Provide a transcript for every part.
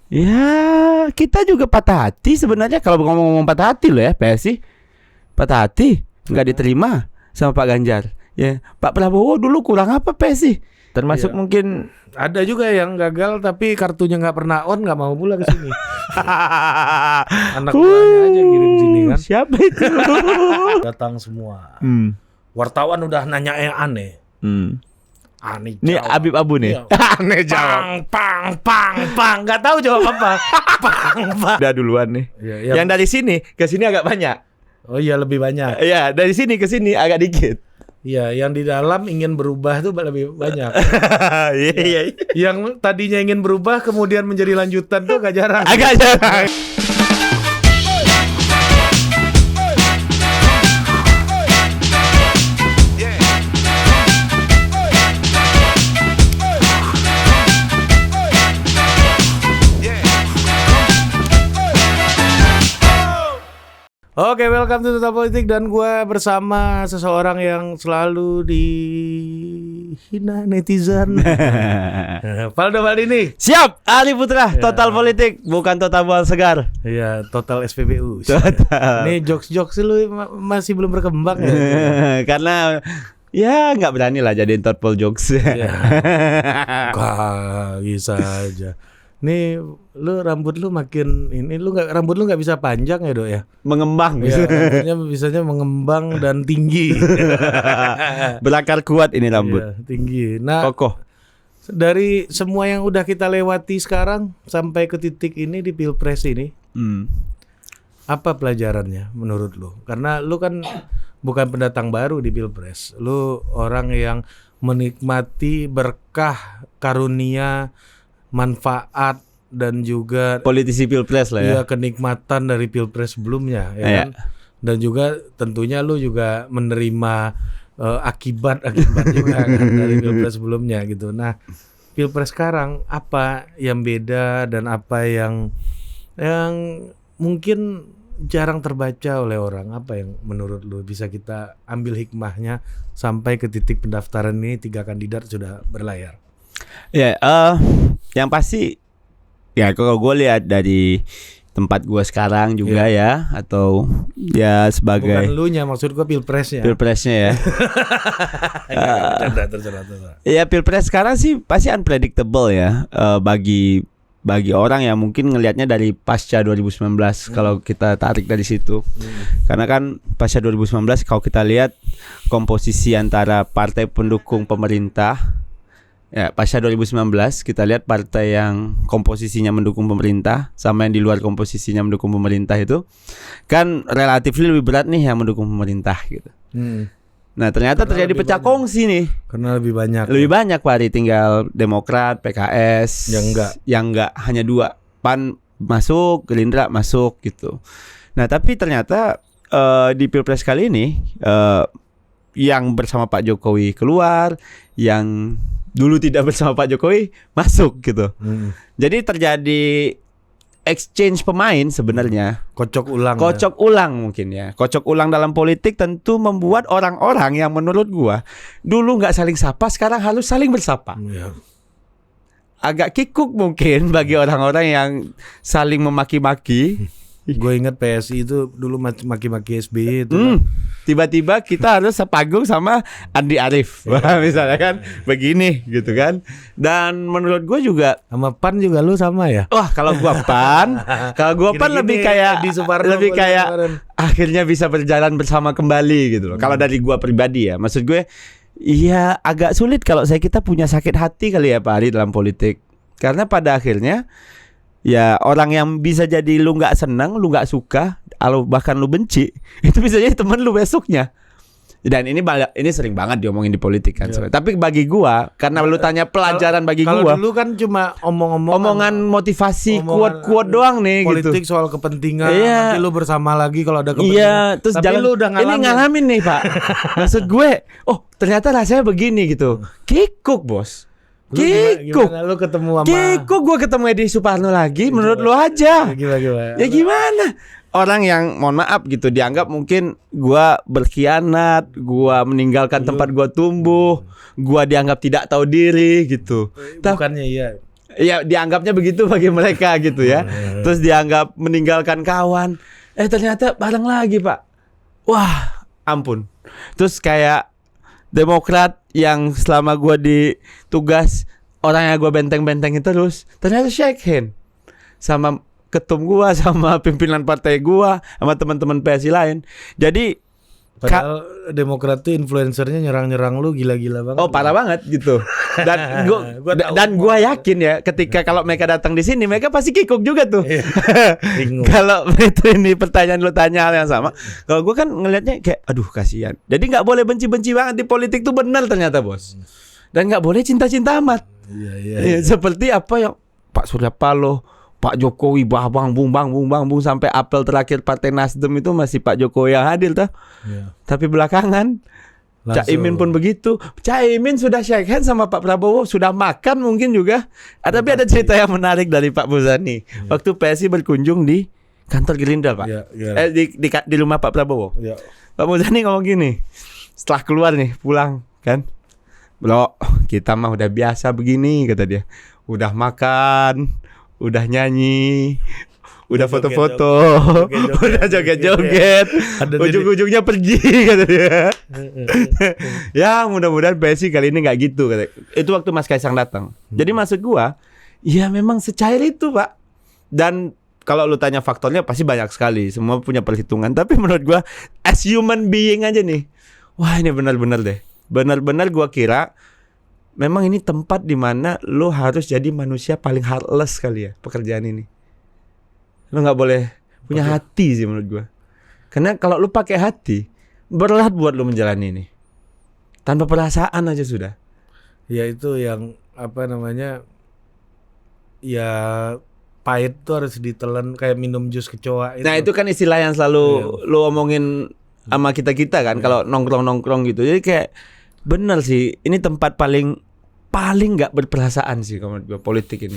Ya, kita juga patah hati sebenarnya kalau ngomong-ngomong patah hati loh ya, PSI. Patah hati, nggak diterima sama Pak Ganjar. Ya, Pak Prabowo dulu kurang apa PSI? Termasuk Iya. mungkin Ada juga yang gagal tapi kartunya nggak pernah on, nggak mau pula ke sini. Anak buahnya aja kirim sini kan. Siapa itu? Datang semua. Hmm. Wartawan udah nanya yang aneh. Hmm. Aneh. Ini jawab. Habib Abu nih. Iya. Aneh jawab. Pang. Nggak tahu jawab apa. Pang. Udah duluan nih. Iya, iya. Yang dari sini ke sini agak banyak. Oh iya, lebih banyak. Iya, dari sini ke sini agak dikit. Iya, yang di dalam ingin berubah tuh lebih banyak. Iya. Yang tadinya ingin berubah kemudian menjadi lanjutan tuh agak jarang. Agak jarang. Oke, welcome to Total Politik dan gue bersama seseorang yang selalu dihina netizen. Faldo Maldini. Siap, Ali Putra, Total Politik, bukan Total Buang Segar. Iya, Total SPBU. Total. Ini jokes-jokes lu masih belum berkembang ya. Karena ya nggak berani lah jadiin Total Jokes. Kah, bisa aja. Nih, lu rambut lu makin ini rambut lu nggak bisa panjang ya, Dok ya? Mengembang. Iya, rambutnya bisanya mengembang dan tinggi. Berakar kuat ini rambut. Iya, tinggi. Nah, Kokoh. dari semua yang udah kita lewati sekarang sampai ke titik ini di Pilpres ini, apa pelajarannya menurut lu? Karena lu kan bukan pendatang baru di Pilpres. Lu orang yang menikmati berkah, karunia, manfaat dan juga Politisi Pilpres lah ya. iya, kenikmatan dari Pilpres sebelumnya ya Iya. kan? Dan juga tentunya lu juga menerima akibat-akibat juga kan dari Pilpres sebelumnya gitu. Nah, Pilpres sekarang apa yang beda dan apa yang mungkin jarang terbaca oleh orang? Apa yang menurut lu bisa kita ambil hikmahnya sampai ke titik pendaftaran ini 3 kandidat sudah berlayar? Ya, yang pasti ya kalau gue lihat dari tempat gue sekarang juga ya, atau ya sebagai Bukan lu nya, maksud gua Pilpresnya. Pilpresnya ya. Terserah. Ya Pilpres sekarang sih pasti unpredictable ya, bagi orang yang mungkin ngelihatnya dari pasca 2019 kalau kita tarik dari situ. Karena kan pasca 2019 kalau kita lihat komposisi antara partai pendukung pemerintah. Ya, pasca 2019 kita lihat partai yang komposisinya mendukung pemerintah sama yang di luar komposisinya mendukung pemerintah itu kan relatif lebih berat nih yang mendukung pemerintah gitu. Nah, ternyata Karena terjadi lebih pecah banyak. kongsi nih. Karena lebih banyak. Lebih banyak Pak Ari, tinggal Demokrat, PKS yang enggak hanya 2. PAN masuk, Gerindra masuk gitu. Nah, tapi ternyata di Pilpres kali ini yang bersama Pak Jokowi keluar, yang dulu tidak bersama Pak Jokowi masuk gitu. Jadi terjadi exchange pemain sebenarnya. Kocok ulang. Kocok ulang mungkin ya. Kocok ulang dalam politik tentu membuat orang-orang yang menurut gua dulu nggak saling sapa, sekarang harus saling bersapa. Ya. Agak kikuk mungkin bagi orang-orang yang saling memaki-maki. Gue ingat PSI itu dulu maki-maki SBY itu. Kan. Tiba-tiba kita harus sepanggung sama Andi Arief. Wah, misalnya kan begini gitu kan. Dan menurut gue juga Sama PAN juga lu sama ya? wah, kalau gua PAN lebih kayak di Suparno kemarin. akhirnya bisa berjalan bersama kembali gitu loh. Kalau dari gua pribadi ya, maksud gue iya agak sulit kalau kita punya sakit hati kali ya Pak Ari dalam politik. Karena pada akhirnya ya orang yang bisa jadi lu nggak senang, lu nggak suka, atau bahkan lu benci, itu bisa jadi temen lu besoknya. Dan ini sering banget diomongin di politik kan. Iya. Tapi bagi gua, karena lu tanya pelajaran bagi Kalau gua, dulu kan cuma omongan motivasi, omongan quote doang nih politik gitu. soal kepentingan. Iya. Nanti lu bersama lagi kalau ada kepentingan. Iya, terus Tapi lu udah ini ngalamin nih Pak. Maksud gue, oh ternyata rasanya begini gitu. Kikuk bos. Lu Kikuk. gimana? Lu ketemu sama Kikuk gue ketemu Edi Suparno lagi. Menurut lu aja. Gimana? Ya gimana? Orang yang mohon maaf gitu dianggap mungkin gua berkhianat, gua meninggalkan tempat gua tumbuh, gua dianggap tidak tahu diri gitu. Bukannya iya. Ya dianggapnya begitu bagi mereka gitu ya. Terus dianggap meninggalkan kawan. Ternyata bareng lagi Pak. Wah, ampun. Terus kayak Demokrat yang selama gua di tugas orangnya gua benteng-bentengin terus, ternyata shake hand sama ketum gua, sama pimpinan partai gua, sama teman-teman PSI lain. Jadi padahal Demokrat tuh influencernya nyerang-nyerang lu gila-gila banget. Oh parah banget gitu. Dan gua yakin ya ketika kalau mereka datang di sini mereka pasti kikuk juga tuh. Kalau itu ini pertanyaan lu tanya hal yang sama. Kalau gua kan ngelihatnya kayak aduh kasihan. Jadi nggak boleh benci-benci banget di politik tuh benar ternyata bos. Dan nggak boleh cinta-cinta amat. Iya. Seperti apa yang Pak Surya Paloh, Pak Jokowi bang bung sampai apel terakhir Partai Nasdem itu masih Pak Jokowi yang hadir tuh. Tapi belakangan Caimin pun begitu. Caimin sudah shake hand sama Pak Prabowo, sudah makan mungkin juga. Tapi ada cerita yang menarik dari Pak Muzani. Waktu PSI berkunjung di kantor Gerindra Pak. Di rumah Pak Prabowo. Pak Muzani ngomong gini. Setelah keluar nih pulang kan. Bro, kita mah udah biasa begini kata dia. Udah makan, udah nyanyi, udah foto-foto, udah joget-joget, ujung-ujungnya pergi kata dia. Ya mudah-mudahan PSI kali ini nggak gitu kata. Itu waktu Mas Kaisang datang. Jadi maksud gua, ya memang secair itu Pak. Dan kalau lu tanya faktornya pasti banyak sekali, semua punya perhitungan. Tapi menurut gua, as human being aja nih, wah ini benar-benar deh, benar-benar gua kira memang ini tempat di mana lo harus jadi manusia paling heartless kali ya pekerjaan ini. Lo nggak boleh punya hati sih menurut gua. Karena kalau lo pakai hati berat buat lo menjalani ini. Tanpa perasaan aja sudah. Ya itu yang apa namanya? Ya pahit tuh harus ditelan kayak minum jus kecoa itu. Nah itu kan istilah yang selalu lo omongin sama kita kan kalau nongkrong gitu. Jadi kayak bener sih, ini tempat paling nggak berperasaan sih kalau menurut gue politik ini.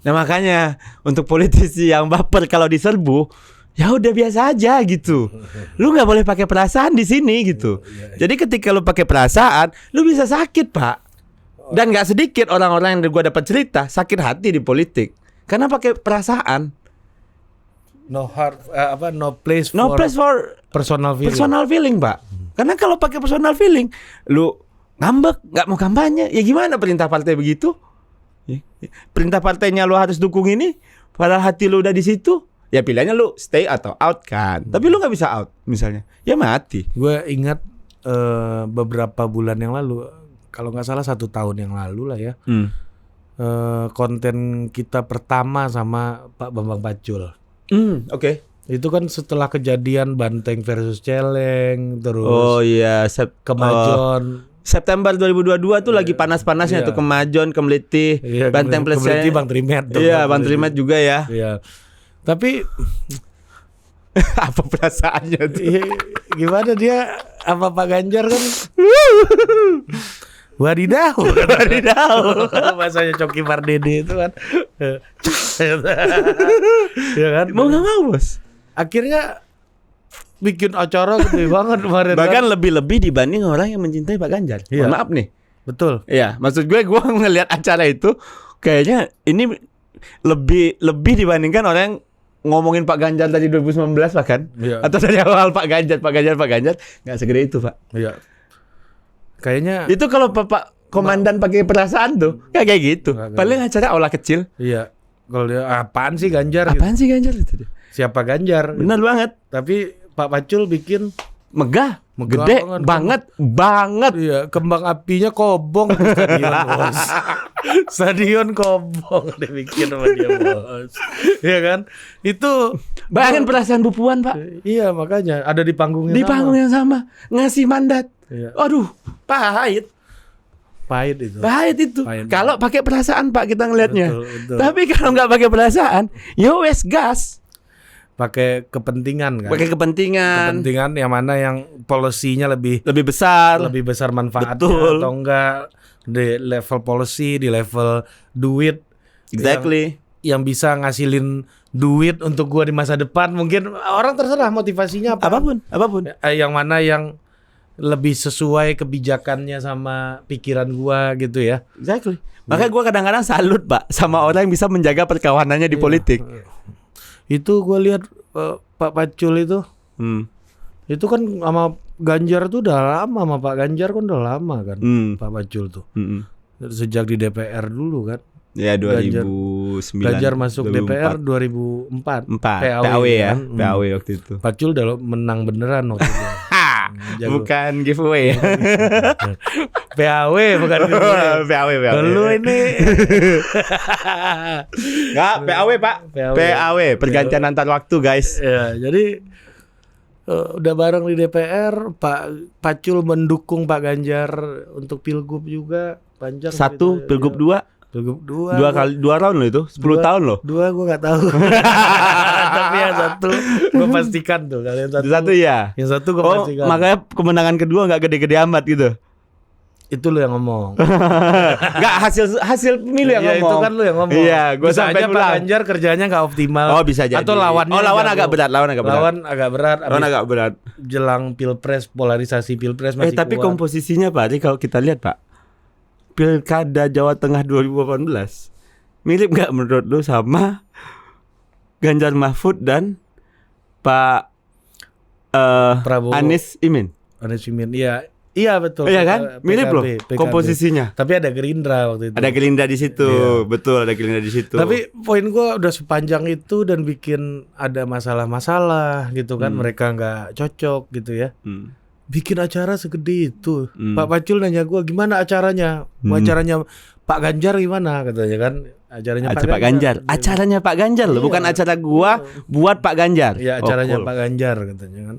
Nah makanya untuk politisi yang baper kalau diserbu, ya udah biasa aja gitu. Lu nggak boleh pakai perasaan di sini gitu. Jadi ketika lu pakai perasaan, lu bisa sakit Pak. Dan nggak sedikit orang-orang yang gue dapat cerita sakit hati di politik karena pakai perasaan. No place for personal feeling Pak. Karena kalau pakai personal feeling, lu ngambek, nggak mau kampanye, ya gimana perintah partai begitu? Perintah partainya lu harus dukung ini, padahal hati lu udah di situ, ya pilihannya lu stay atau out kan. Tapi lu nggak bisa out, misalnya, ya mati. Gue ingat beberapa bulan yang lalu, kalau nggak salah 1 tahun yang lalu lah ya, konten kita pertama sama Pak Bambang Pacul. Oke. Itu kan setelah kejadian Banteng versus Celeng, terus Kemajon. September 2022 tuh lagi panas-panasnya tuh Kemajon, Kemliti, Banteng plus Kemliti, Bang Trimet. Iya, Bang Trimet juga ya. Iya. Tapi apa perasaannya tuh? Gimana dia? Apa Pak Ganjar kan? Wadidaw. Bahasanya Coki Pardede itu kan. Ya kan? Mau nggak mau bos. Akhirnya bikin acara gede banget kemarin. Bahkan lebih-lebih dibanding orang yang mencintai Pak Ganjar. Iya. Maaf nih. Betul. Iya, maksud gue ngelihat acara itu kayaknya ini lebih dibandingkan orang yang ngomongin Pak Ganjar dari 2019 bahkan. Iya. Atau dari awal Pak Ganjar nggak segede itu Pak. Iya. Kayaknya itu kalau Bapak komandan pakai perasaan tuh kayak gitu. Paling acara aula kecil. Iya. Kalau dia apaan sih Ganjar? Apaan sih Ganjar itu? Siapa Ganjar? Benar banget. Tapi Pak Pacul bikin megah gede banget. Iya, kembang apinya kobong di stadion bos. Stadion kobong dibikin sama dia bos. Iya kan? Itu bayangin perasaan Bu Puan Pak. Iya makanya ada di panggung yang sama. Di panggung yang sama ngasih mandat. Iya. Aduh, pahit itu. Kalau pakai perasaan Pak kita ngelihatnya. Betul. Tapi kalau nggak pakai perasaan, yo wes gas. Pakai kepentingan kan. Pakai kepentingan yang mana yang polisinya lebih besar manfaatnya. Betul. Atau enggak di level policy, di level duit. Exactly. Yang bisa ngasilin duit untuk gua di masa depan. Mungkin orang terserah motivasinya apa. Apapun. Yang mana yang lebih sesuai kebijakannya sama pikiran gua gitu ya. Exactly. Makanya gue kadang-kadang salut Pak sama orang yang bisa menjaga perkawanannya di politik. Itu gua lihat Pak Pacul itu. Itu kan sama Ganjar tuh udah lama, sama Pak Ganjar kan udah lama kan. Pak Pacul tuh. Sejak di DPR dulu kan. Ya 2009. Ganjar masuk 2004. DPR 2004. PAW ya, kan? PAW waktu itu. Pacul udah menang beneran waktu itu. Jago. Bukan giveaway ya. PAW bukan giveaway. PAW. Lu ini Enggak, PAW Pak. PAW, pergantian antar waktu guys. ya, jadi udah bareng di DPR, Pak Pacul mendukung Pak Ganjar untuk pilgub juga panjang. Satu, pilgub ya. 2. Pilgub 2 tahun loh itu, 10 tahun loh. 2 gue nggak tahu. Tapi yang satu gue pastikan tuh. Kalau yang Satu ya. Yang satu gue pastikan. Makanya kemenangan kedua nggak gede-gede amat gitu. Itu lu yang ngomong. Nggak hasil pemilu yang ngomong. Itu kan lu yang ngomong. Iya, gue bisa sampai aja Pak Ganjar kerjanya nggak optimal. Oh bisa jadi. Atau lawannya. Lawan agak berat. Lawan agak berat. Jelang pilpres, polarisasi pilpres masih tapi kuat. komposisinya Pak, ini kalau kita lihat Pak, Pilkada Jawa Tengah 2018 mirip nggak menurut lu sama Ganjar Mahfud dan Pak Prabowo. Anies Imin? Iya betul. Iya kan? Mirip loh komposisinya. Tapi ada Gerindra waktu itu. Ada Gerindra di situ, betul ada Gerindra di situ. Tapi poin gua udah sepanjang itu dan bikin ada masalah-masalah gitu kan, mereka nggak cocok gitu ya. Bikin acara segede itu. Pak Pacul nanya gua gimana acaranya? Acaranya Pak Ganjar gimana katanya kan? Acaranya Pak Ganjar. Acaranya Pak Ganjar loh, bukan acara gua buat Pak Ganjar. Iya, acaranya Pak Ganjar katanya kan.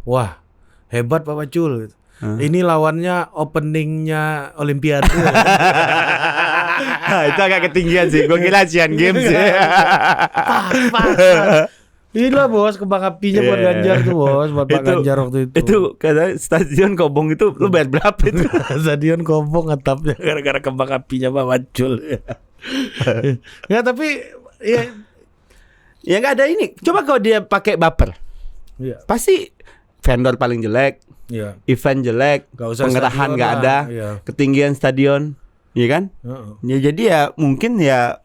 Wah, hebat Pak Pacul gitu. Ini lawannya openingnya Olimpiade. Itu agak ketinggian sih. Gue kira Asian Games sih. Pas. Inilah bos kembang apinya buat Ganjar tuh bos, buat Pak Ganjar waktu itu. Itu kata stadion Kobong itu lu bayar berapa itu? Stadion Kobong atapnya gara-gara kembang apinya Pak Pacul. Ya tapi ya nggak ada ini. Coba kalau dia pakai baper, pasti vendor paling jelek, event jelek, pengerahan nggak ada, ketinggian stadion, iya kan? Ya jadi ya mungkin ya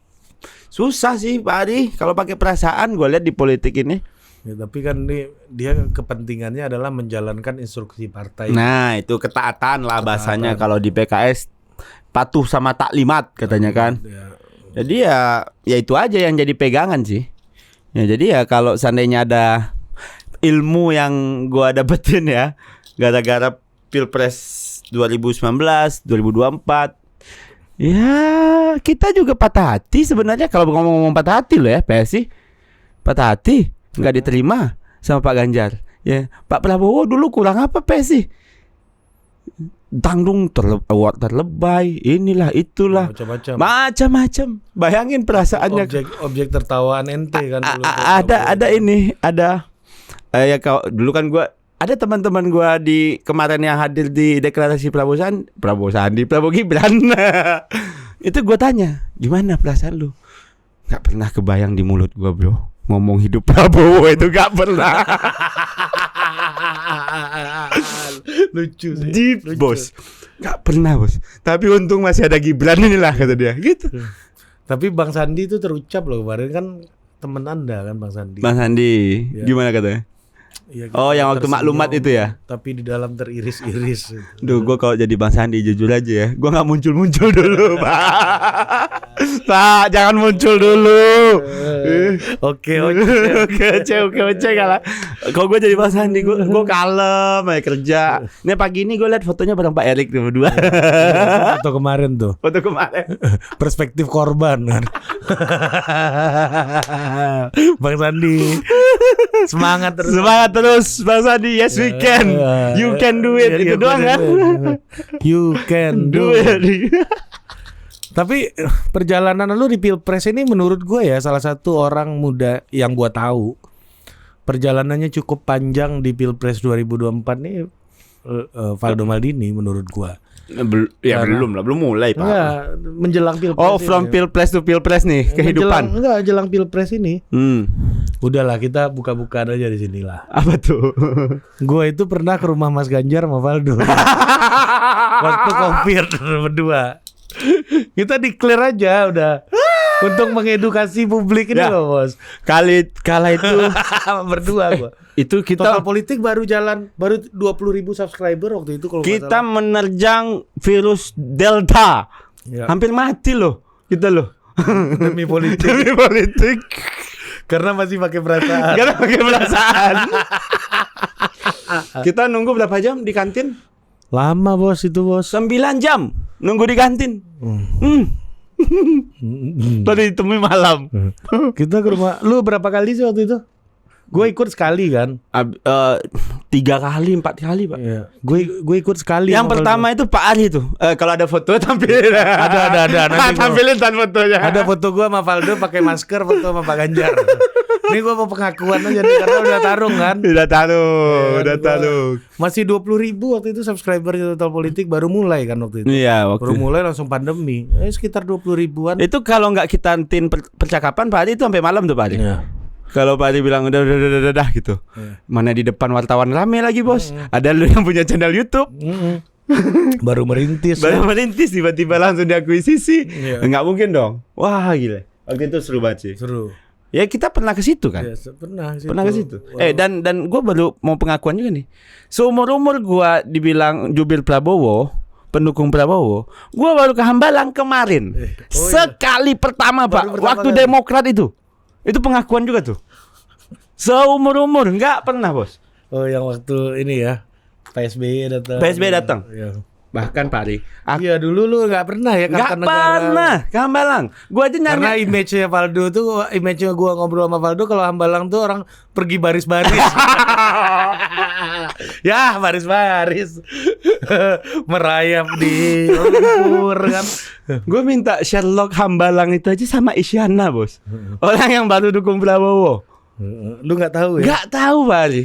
susah sih Pak Adi kalau pakai perasaan. Gue lihat di politik ini. Ya, tapi kan dia kepentingannya adalah menjalankan instruksi partai. Nah itu ketaatan lah bahasanya. Kalau di PKS patuh sama taklimat katanya kan. Jadi ya itu aja yang jadi pegangan sih. Ya jadi ya kalau seandainya ada ilmu yang gue dapetin ya gara-gara Pilpres 2019, 2024. Ya kita juga patah hati sebenarnya kalau ngomong-ngomong patah hati loh ya PSI. Patah hati nggak diterima sama Pak Ganjar. Ya Pak Prabowo dulu kurang apa PSI? Tanggung terlebay, inilah itulah macam-macam. Bayangin perasaannya. Objek tertawaan ente kan. Ada ya kalau dulu kan gue ada teman-teman gue di kemarin yang hadir di deklarasi Prabowo Gibran. Itu gue tanya, gimana perasaan lu? Gak pernah kebayang di mulut gue bro, ngomong hidup Prabowo itu gak pernah. Lucu sih. Deep lucu. Bos, gak pernah bos. Tapi untung masih ada Gibran inilah kata dia, gitu. Tapi Bang Sandi itu terucap loh kemarin kan, temen Anda kan Bang Sandi. Bang Sandi, gimana katanya? Ya, yang waktu maklumat itu ya. Tapi di dalam teriris-iris. Duh, gue kalau jadi Bang Sandi jujur aja ya, gue nggak muncul dulu, Pak. Pak, jangan muncul dulu. Oke kalah. Kalau gue jadi Bang Sandi, gue kalem, kerja. Ini pagi ini gue lihat fotonya bareng Pak Erik tuh berdua. Foto kemarin tuh. Perspektif korban kan. Bang Sandi. Semangat terus Bang Sandi. Yes we can. You can do it. Itu doang kan. You can do it. Tapi perjalanan lu di Pilpres ini menurut gue ya salah satu orang muda yang gue tahu perjalanannya cukup panjang di Pilpres 2024 nih, Valdo Maldini menurut gue. Belum mulai Pak. Enggak, menjelang Pilpres. Oh, from Pilpres to Pilpres nih kehidupan. Jelang Pilpres ini. Udahlah kita buka-bukaan aja di sini lah. Apa tuh? Gue itu pernah ke rumah Mas Ganjar sama Valdo. Waktu COVID berdua. Kita declare aja udah. Untuk mengedukasi publik ini Ya. loh bos. Kala itu Berdua gua. itu Total kita Politik baru jalan, baru 20.000 subscriber waktu itu kalau nggak kita salah. menerjang virus Delta. Ya. Hampir mati loh kita loh. Demi politik. Demi politik. Karena masih pakai perasaan. Karena pakai perasaan. Kita nunggu berapa jam di kantin? Lama bos itu bos. 9 jam nunggu di kantin. Tadi ditemui malam. Kita ke rumah. Lu berapa kali sih waktu itu? Gue ikut sekali kan. 3 kali 4 kali Pak. Iya. Gue ikut sekali. Yang sama pertama itu Pak Ari tuh. Kalau ada foto tampilin. Ada. Nanti Tampilin tan fotonya. Valdo. Ada foto gue sama Valdo pakai masker, foto sama Pak Ganjar. Ini gue mau pengakuan aja nih karena udah tarung kan. Udah taruh, Ya, gua masih 20.000 waktu itu subscriber Total Politik baru mulai kan waktu itu. Iya, Baru mulai langsung pandemi. Sekitar 20.000-an. Itu kalau nggak kita antin percakapan Pak Ari itu sampai malam tuh Pak Ari. Iya. Kalau Pak Ari bilang udah gitu. Mana di depan wartawan rame lagi bos. Ada lu yang punya channel YouTube. Baru merintis. Baru merintis tiba-tiba langsung diakuisisi. Iya. Nggak mungkin dong. Wah gila. Waktu itu seru banget sih. Seru. Ya kita pernah ke situ kan. Ya, pernah Pernah ke situ. Dan gue baru mau pengakuan juga nih. Seumur-umur gue dibilang jubir Prabowo, pendukung Prabowo, gue baru ke Hambalang kemarin. Sekali pertama Pak, pertama waktu kali. Demokrat itu. Itu pengakuan juga tuh. Seumur-umur nggak pernah bos. Oh yang waktu ini ya PSBY datang. PSBY datang. Iya. Bahkan Pak Ari, Iya dulu lu nggak pernah ya nggak Kartanegara. pernah ke Hambalang. Gue aja Karena nanya. image-nya Valdo tuh, image-nya gua ngobrol sama Valdo kalau Hambalang tuh orang pergi baris-baris. Ya, baris-baris. Merayap di lumpur kan. Gue minta Sherlock Hambalang itu aja sama Isyana bos. Orang yang baru dukung Prabowo. Lu nggak tahu ya? Nggak tahu Pak Ari.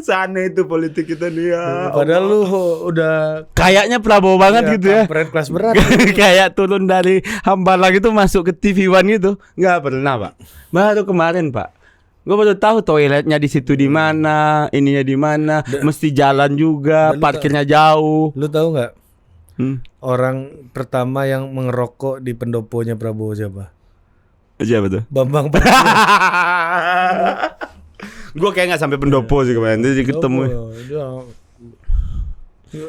Sana itu politik kita nih ya. Padahal lu udah Kayaknya Prabowo banget gitu ya. kampret kelas berat. Kayak turun dari Hambalang itu masuk ke TV One gitu. Nggak pernah Pak. Baru kemarin Pak. Gue baru tahu toiletnya di situ di mana, ininya di mana, mesti jalan juga, parkirnya jauh. Lu tahu nggak? Hmm. Orang pertama yang mengerokok di pendoponya Prabowo siapa? Siapa tuh? Bambang Pacul. Gue kayak nggak sampai pendopo sih kemarin. Jadi ketemu.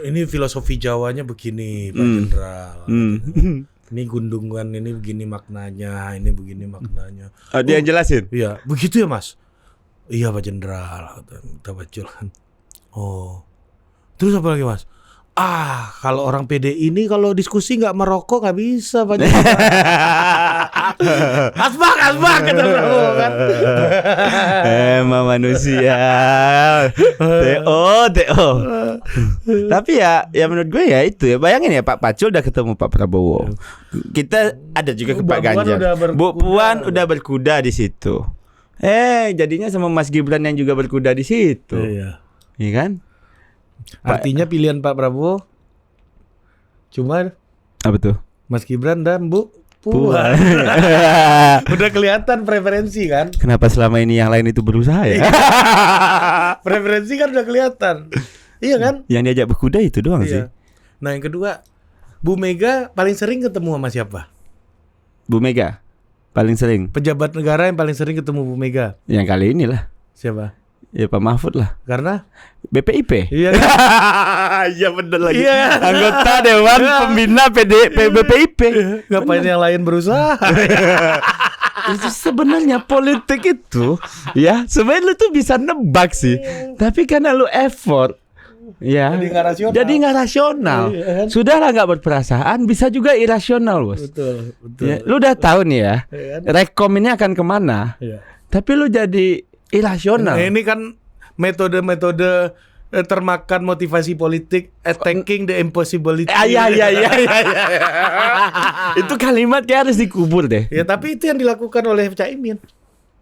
Ini filosofi Jawanya begini, Pak Jenderal. Ini gundungan ini begini maknanya, ini begini maknanya. Dia yang jelasin. Iya, begitu ya Mas. Iya Pak Jenderal, kita Pacul kan. Oh, terus apa lagi Mas? Kalau orang PD ini kalau diskusi nggak merokok nggak bisa Pak Jenderal. Asbak kata Prabowo kan. Emang manusia. TO. Tapi ya menurut gue ya itu ya. Bayangin ya Pak Pacul udah ketemu Pak Prabowo. Kita ada juga ke Pak Mbak Puan Ganjar. udah berkuda. Bu Puan udah berkuda di situ. Jadinya sama Mas Gibran yang juga berkuda di situ. Iya. Iya kan? Artinya pilihan Pak Prabowo cuma Apa tuh? Mas Gibran dan Bu Puan. Udah kelihatan preferensi kan? Kenapa selama ini yang lain itu berusaha ya? Preferensi kan udah kelihatan. Iya kan? Yang diajak berkuda itu doang sih. Iya. Nah yang kedua, Bu Mega paling sering ketemu sama siapa? Bu Mega paling sering. Pejabat negara yang paling sering ketemu Bu Mega. Yang kali inilah. Siapa? Ya Pak Mahfud lah. Karena BPIP. iya kan? Iya bener lagi. Iya. Anggota Dewan Pembina BPIP. Ngapain yang lain berusaha? Itu sebenarnya politik itu ya sebenarnya lu tuh bisa nebak sih. Tapi karena lu effort ya Jadi nggak rasional. Iya, Iya kan? Sudahlah nggak berperasaan, bisa juga irasional bos. Betul. Ya, lu udah tahu nih ya, Iya kan? rekom ini akan kemana. Iya. Tapi lu jadi irasional. Nah, ini kan metode-metode termakan motivasi politik, attacking the impossibility. Iya. Itu kalimat kayak harus dikubur deh. Ya tapi itu yang dilakukan oleh Caimin.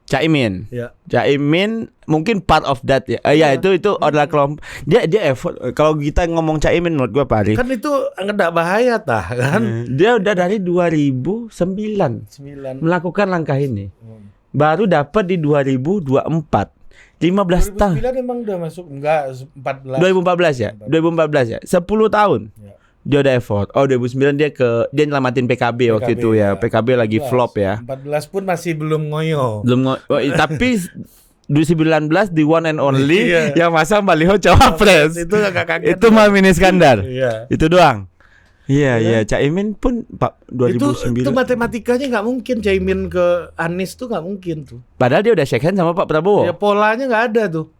Caimin. Ya. Caimin mungkin part of that ya. Ya itu adalah kelompok. Dia effort. Kalau kita ngomong Caimin menurut gua Pak Ari. Kan itu enggak bahaya tah kan? Dia udah dari 2009 melakukan langkah ini. Baru dapat di 2024. 15 tahun. 2009 emang udah masuk enggak 14. 2014 ya? 2014 ya? 10 tahun. Ya. Dia udah effort. Oh 2009 dia nyelamatin PKB waktu itu ya. PKB lagi flop ya. 14 pun masih belum ngoyo. Tapi 2019 di one and only yang masang baliho cawapres. Itu agak kaget. Itu Muhaimin Iskandar. Iya. Itu doang. Iya. Caimin pun 2009. Itu matematikanya nggak mungkin Caimin ke Anies tuh nggak mungkin tuh. Padahal dia udah shake hand sama Pak Prabowo. Ya polanya nggak ada tuh.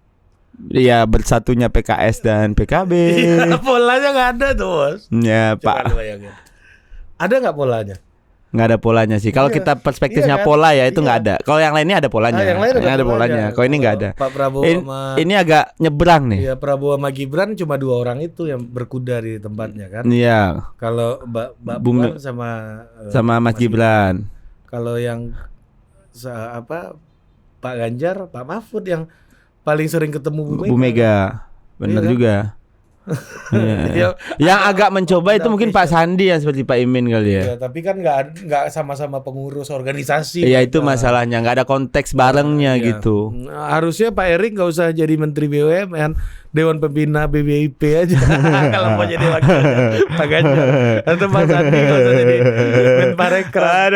Iya bersatunya PKS dan PKB. Iya, polanya nggak ada tuh bos. Ya Coba Pak. lu bayangin. Ada nggak polanya? Nggak ada polanya sih. Kalau Iya. kita perspektifnya Iya kan? pola ya itu Iya. nggak ada. Kalau yang lainnya ada polanya. Yang lain ada polanya. Kalau ini nggak ada. Pak Prabowo Ini agak nyebrang nih. Iya, Prabowo sama Gibran cuma 2 orang itu yang berkuda di tempatnya kan. Iya. Kalau Mbak Bung Puan sama Mas Gibran. Kalau yang Pak Ganjar, Pak Mahfud yang paling sering ketemu Bu Mega. Benar Iya kan? juga. Iya. Yang agak mencoba itu mungkin Pak Sandi yang seperti Pak Imin kali ya. Ya, tapi kan nggak sama-sama pengurus organisasi. Iya itu masalahnya, nggak ada konteks barengnya Iya. gitu. Harusnya Pak Erik nggak usah jadi Menteri BUMN, Dewan Pembina BBIP aja. Kalau mau jadi wakil Pak Ganjar atau Pak Sandi nggak usah jadi Menparekraf.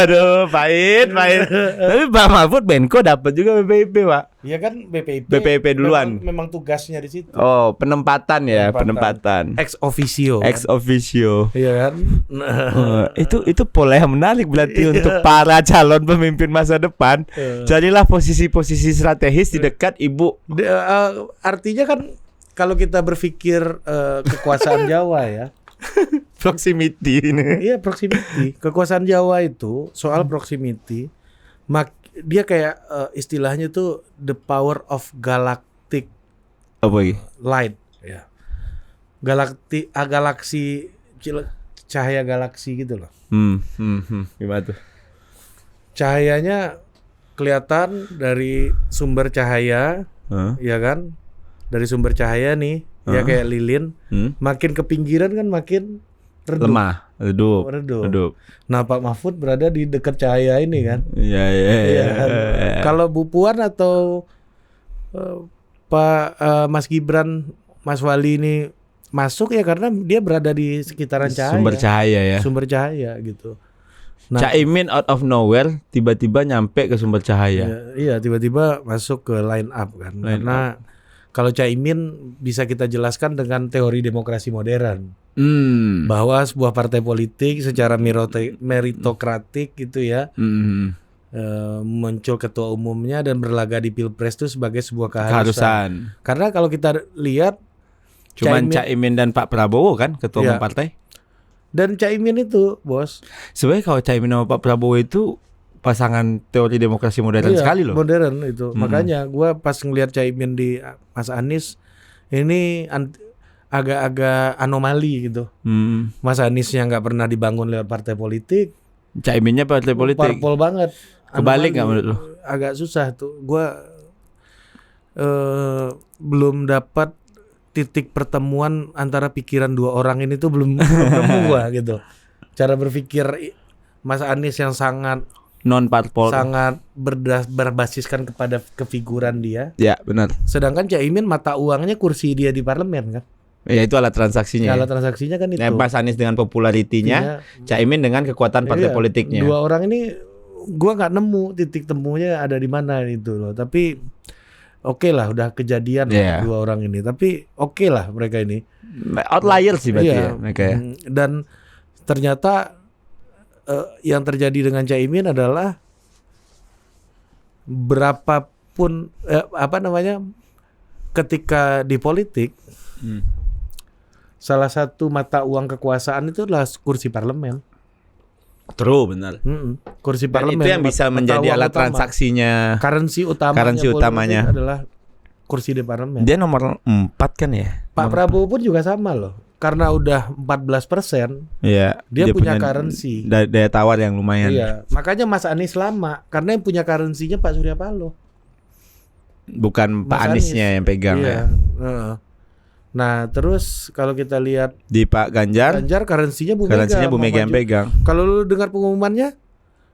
Aduh, pahit. Tapi Pak Mahfud Menko dapat juga BPIP Pak. Iya kan BPIP duluan. memang tugasnya di situ. Oh penempatan ya, penempatan. Ex officio. Ex officio. Iya kan. Itu pola yang menarik berarti untuk para calon pemimpin masa depan. Carilah posisi-posisi strategis di dekat ibu. Artinya kan kalau kita berpikir kekuasaan Jawa ya. Proximity ini. Iya proximity. Kekuasaan Jawa itu soal proximity. Dia kayak istilahnya tuh the power of galactic Apa lagi? light ya. Galaksi cahaya galaksi gitu loh. Gimana tuh? Cahayanya kelihatan dari sumber cahaya, ya kan? Dari sumber cahaya nih, ya kayak lilin. Makin ke pinggiran kan makin redup. Lemah, redup. Nah, Pak Mahfud berada di dekat cahaya ini kan. Iya. Kan? Kalau Bu Puan atau Pak Mas Gibran, Mas Wali ini masuk ya karena dia berada di sekitaran cahaya. Sumber cahaya ya. Sumber cahaya gitu. Nah, Caimin out of nowhere tiba-tiba nyampe ke sumber cahaya. Iya, tiba-tiba masuk ke line up kan. Karena kalau Caimin bisa kita jelaskan dengan teori demokrasi modern. Bahwa sebuah partai politik secara meritokratik gitu ya. Muncul ketua umumnya dan berlaga di Pilpres itu sebagai sebuah keharusan. Karena kalau kita lihat cuman Caimin dan Pak Prabowo kan ketua umum partai. Dan Caimin itu, Bos. Sebenarnya kalau Caimin sama Pak Prabowo itu pasangan teori demokrasi modern sekali loh. Modern itu. Makanya gua pas ngelihat Caimin di Mas Anies ini agak-agak anomali gitu. Mas Aniesnya nggak pernah dibangun lewat partai politik. Caiminnya partai politik. Parpol banget. Kebalik nggak menurut lo? Agak susah tuh. Gua belum dapat titik pertemuan antara pikiran dua orang ini tuh belum ketemu gua gitu. Cara berpikir Mas Anies yang sangat non parpol, sangat berbasiskan kepada kefiguran dia. Ya benar. Sedangkan Caimin mata uangnya kursi dia di parlemen kan. Ya itu alat transaksinya. Alat transaksinya kan itu. Mas Anies dengan popularitinya, Caimin dengan kekuatan partai politiknya. Dua orang ini gua nggak nemu titik temunya ada di mana itu loh. Tapi oke lah, udah kejadian dua orang ini. Tapi oke lah mereka ini. Outlier sih berarti ya mereka ya. Dan ternyata yang terjadi dengan Caimin adalah berapapun ketika di politik salah satu mata uang kekuasaan itu adalah kursi parlemen. True, benar. Kursi Dan parlemen itu yang bisa menjadi alat transaksinya. Currency utamanya adalah kursi di parlemen. Dia nomor 4 kan ya? Pak Prabowo pun juga sama loh. karena udah 14%, Iya. dia punya currency. Daya tawar yang lumayan. Iya, makanya Mas Anies lama karena yang punya currency-nya Pak Surya Paloh. Bukan Pak Mas Aniesnya yang pegang Iya. ya. Heeh. Nah, terus kalau kita lihat Di Pak Ganjar currency-nya Bu Mega yang pegang. Kalau lu dengar pengumumannya,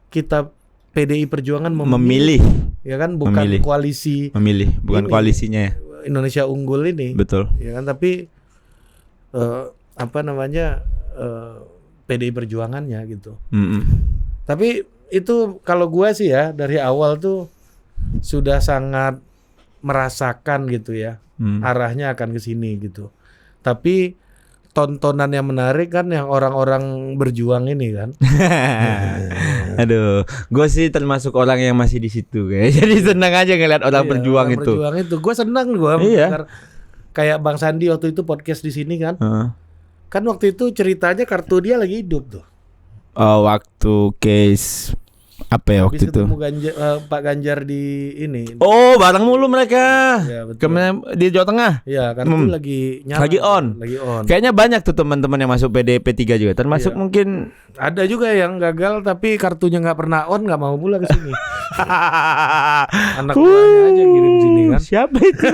kita PDI Perjuangan Memilih, ya kan, bukan Memilih. koalisi bukan Ini. koalisinya ya. Indonesia Unggul ini. Betul. Ya kan, tapi PDI Perjuangannya gitu. Tapi itu kalau gua sih ya dari awal tuh sudah sangat merasakan gitu ya, arahnya akan ke sini gitu. Tapi tontonan yang menarik kan yang orang-orang berjuang ini kan. Aduh, gue sih termasuk orang yang masih di situ kayak. Jadi senang aja ngeliat orang Iya, berjuang orang itu. Berjuang itu, gue senang gue. Iya. Kayak Bang Sandi waktu itu podcast di sini kan. Kan waktu itu ceritanya kartu dia lagi hidup tuh. Oh, waktu case apa ya waktu Habis itu? ketemu Pak Ganjar di ini. Oh, bareng mulu mereka. Ya, betul. Di Jawa Tengah. Ya, kartu lagi nyala. Lagi on. Lagi on. Kayaknya banyak tuh teman-teman yang masuk PDP 3 juga. Termasuk Iya. mungkin Ada juga yang gagal tapi kartunya nggak pernah on, nggak mau pula ke sini. Anak buahnya aja kirim sini kan. Siapa itu?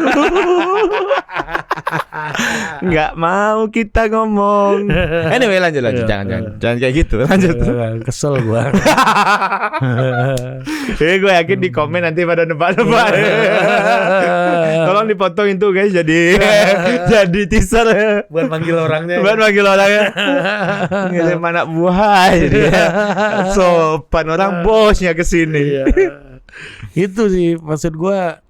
Nggak mau kita ngomong. Anyway, lanjut. Jangan kayak gitu. Lanjut. Kesel gua. Gue yakin di komen nanti pada nebak-nebak. Tolong dipotong itu guys, jadi teaser. Buat panggil orangnya. Buat panggil orangnya. Ngirim anak buah jadi ya. Sopan orang bosnya kesini. Iya. Itu sih maksud gua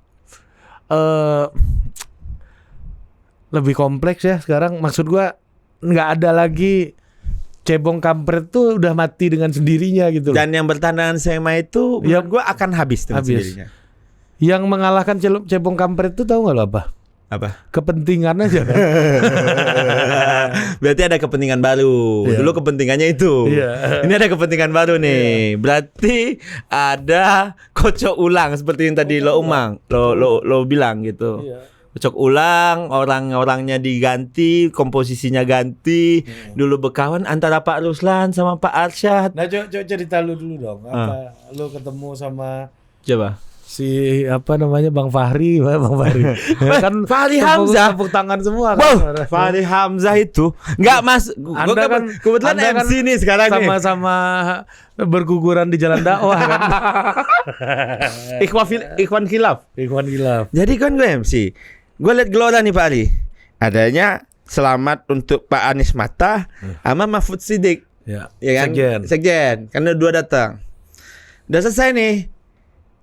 lebih kompleks ya sekarang. Maksud gua nggak ada lagi cebong kampret tuh udah mati dengan sendirinya gitu. Dan yang bertandangan sama itu Ya, menurut gue akan habis dengan habis. sendirinya. Yang mengalahkan cebong kampret tuh tahu nggak lo apa? Apa? Kepentingan aja kan. Berarti ada kepentingan baru. Iya. Dulu kepentingannya itu. Iya. Ini ada kepentingan baru nih. Berarti ada kocok ulang seperti yang tadi lo bilang gitu. Iya. Kocok ulang, orang-orangnya diganti, komposisinya ganti. Dulu berkawan antara Pak Ruslan sama Pak Arsyad. Nah, coba cerita lu dulu dong. Apa lu ketemu sama Coba. si apa namanya Bang Fahri. Kan Fahri Hamzah. tepuk tangan semua Wow, kan. Fahri Hamzah itu nggak Anda kan kebetulan Anda kan MC nih sekarang nih. sama-sama berguguran di jalan dakwah kan. Ikhwan Khilaf. Ikhwan Khilaf. Jadi kan gue MC. Gue liat gelora nih Pak Ali. Adanya selamat untuk Pak Anies Mata sama Mahfud Siddiq. Ya, Ya kan? Sekjen. Karena dua datang. Udah selesai nih.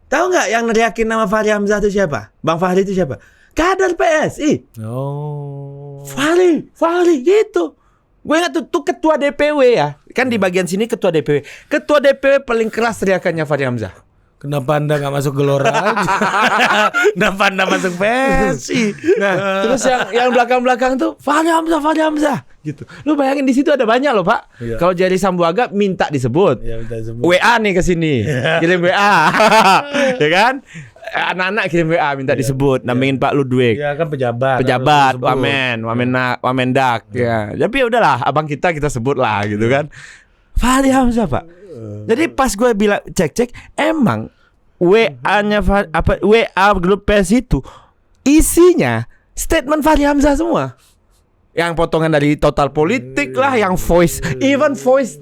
Tahu nggak yang neriakin nama Fahri Hamzah itu siapa? Bang Fahri itu siapa? Kader PSI. Oh. Fahri gitu. Gue ingat tuh ketua DPW ya. Kan di bagian sini ketua DPW. Ketua DPW paling keras teriakannya Fahri Hamzah. Kenapa Anda nggak masuk gelora aja? Kenapa Anda masuk PSI? Nah, terus yang belakang-belakang tuh Fahri Hamzah gitu. Lu bayangin di situ ada banyak loh, Pak. Iya. Kalau Jerry Sambuaga minta disebut. Ya, udah sebut. WA nih ke sini. Kirim WA. Ya kan? Anak-anak kirim WA minta disebut, nambahin Pak Ludwig. Ya kan pejabat, Wamendak ya. Tapi ya udahlah, abang kita sebut lah gitu kan. Fahri Hamzah, Pak. Jadi pas gue bilang cek emang WA-nya WA grup PS itu isinya statement Fahri Hamzah semua. Yang potongan dari Total Politik lah, yang voice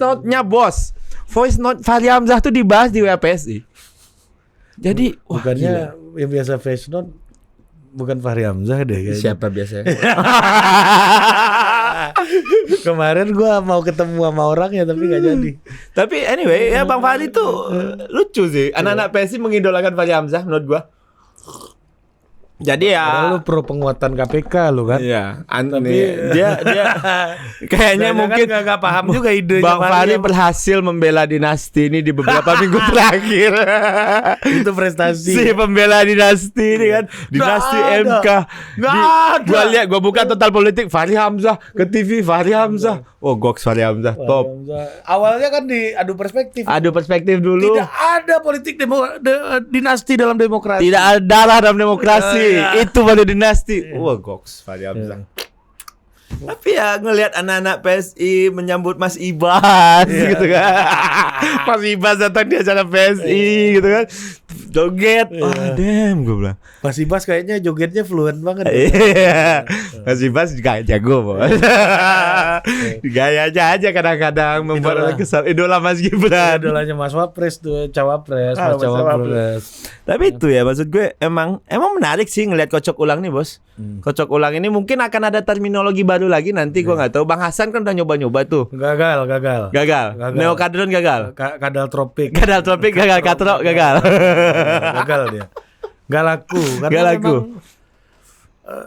note-nya bos. Voice note Fahri Hamzah tuh dibahas di WA PSI. Jadi bukannya yang biasa face note bukan Fahri Hamzah deh kayaknya. Siapa biasanya? Kemarin gua mau ketemu sama orangnya tapi nggak jadi. Tapi anyway ya Bang Fahri tuh lucu sih. Anak-anak PSI mengidolakan Fahri Hamzah menurut gua. Jadi ya Padahal lu pro penguatan KPK lu kan. Iya, Tapi dia kayaknya mungkin kan nggak paham juga idenya Bang Fahri berhasil membela dinasti ini di beberapa minggu terakhir. itu prestasi. Si pembela dinasti ini kan, dinasti MK. Gua lihat, gua buka Total Politik, Fahri Hamzah ke TV, Fahri Hamzah. Oh, goks Fahri Hamzah, top. Awalnya kan adu perspektif. Adu perspektif dulu. Tidak ada politik dinasti dalam demokrasi. Tidak ada darah dalam demokrasi. Itu baru dinasti. Wah, goks Fahri Hamzah. Tapi ya ngelihat anak-anak PSI menyambut Mas Ibas gitu kan. Mas Ibas datang di acara PSI gitu kan. Joget. Damn gue bilang. Mas Ibas kayaknya jogetnya fluent banget. Iya. Mas Ibas juga jago, Bos. Gayanya aja kadang-kadang membuat orang kesal. Idola Mas Gibran. Idolanya Mas Wapres tuh, Cawapres, Ah, Mas Cawapres. Tapi itu ya maksud gue emang menarik sih ngelihat kocok ulang nih, Bos. Kocok ulang ini mungkin akan ada terminologi baru lagi nanti gue nggak tahu. Bang Hasan kan udah nyoba-nyoba tuh. Gagal. Gagal. Neokadron gagal. Kadal tropik. Kadal tropik gagal, katro gagal. Gagal dia. Gak laku. Karena Gak laku. memang,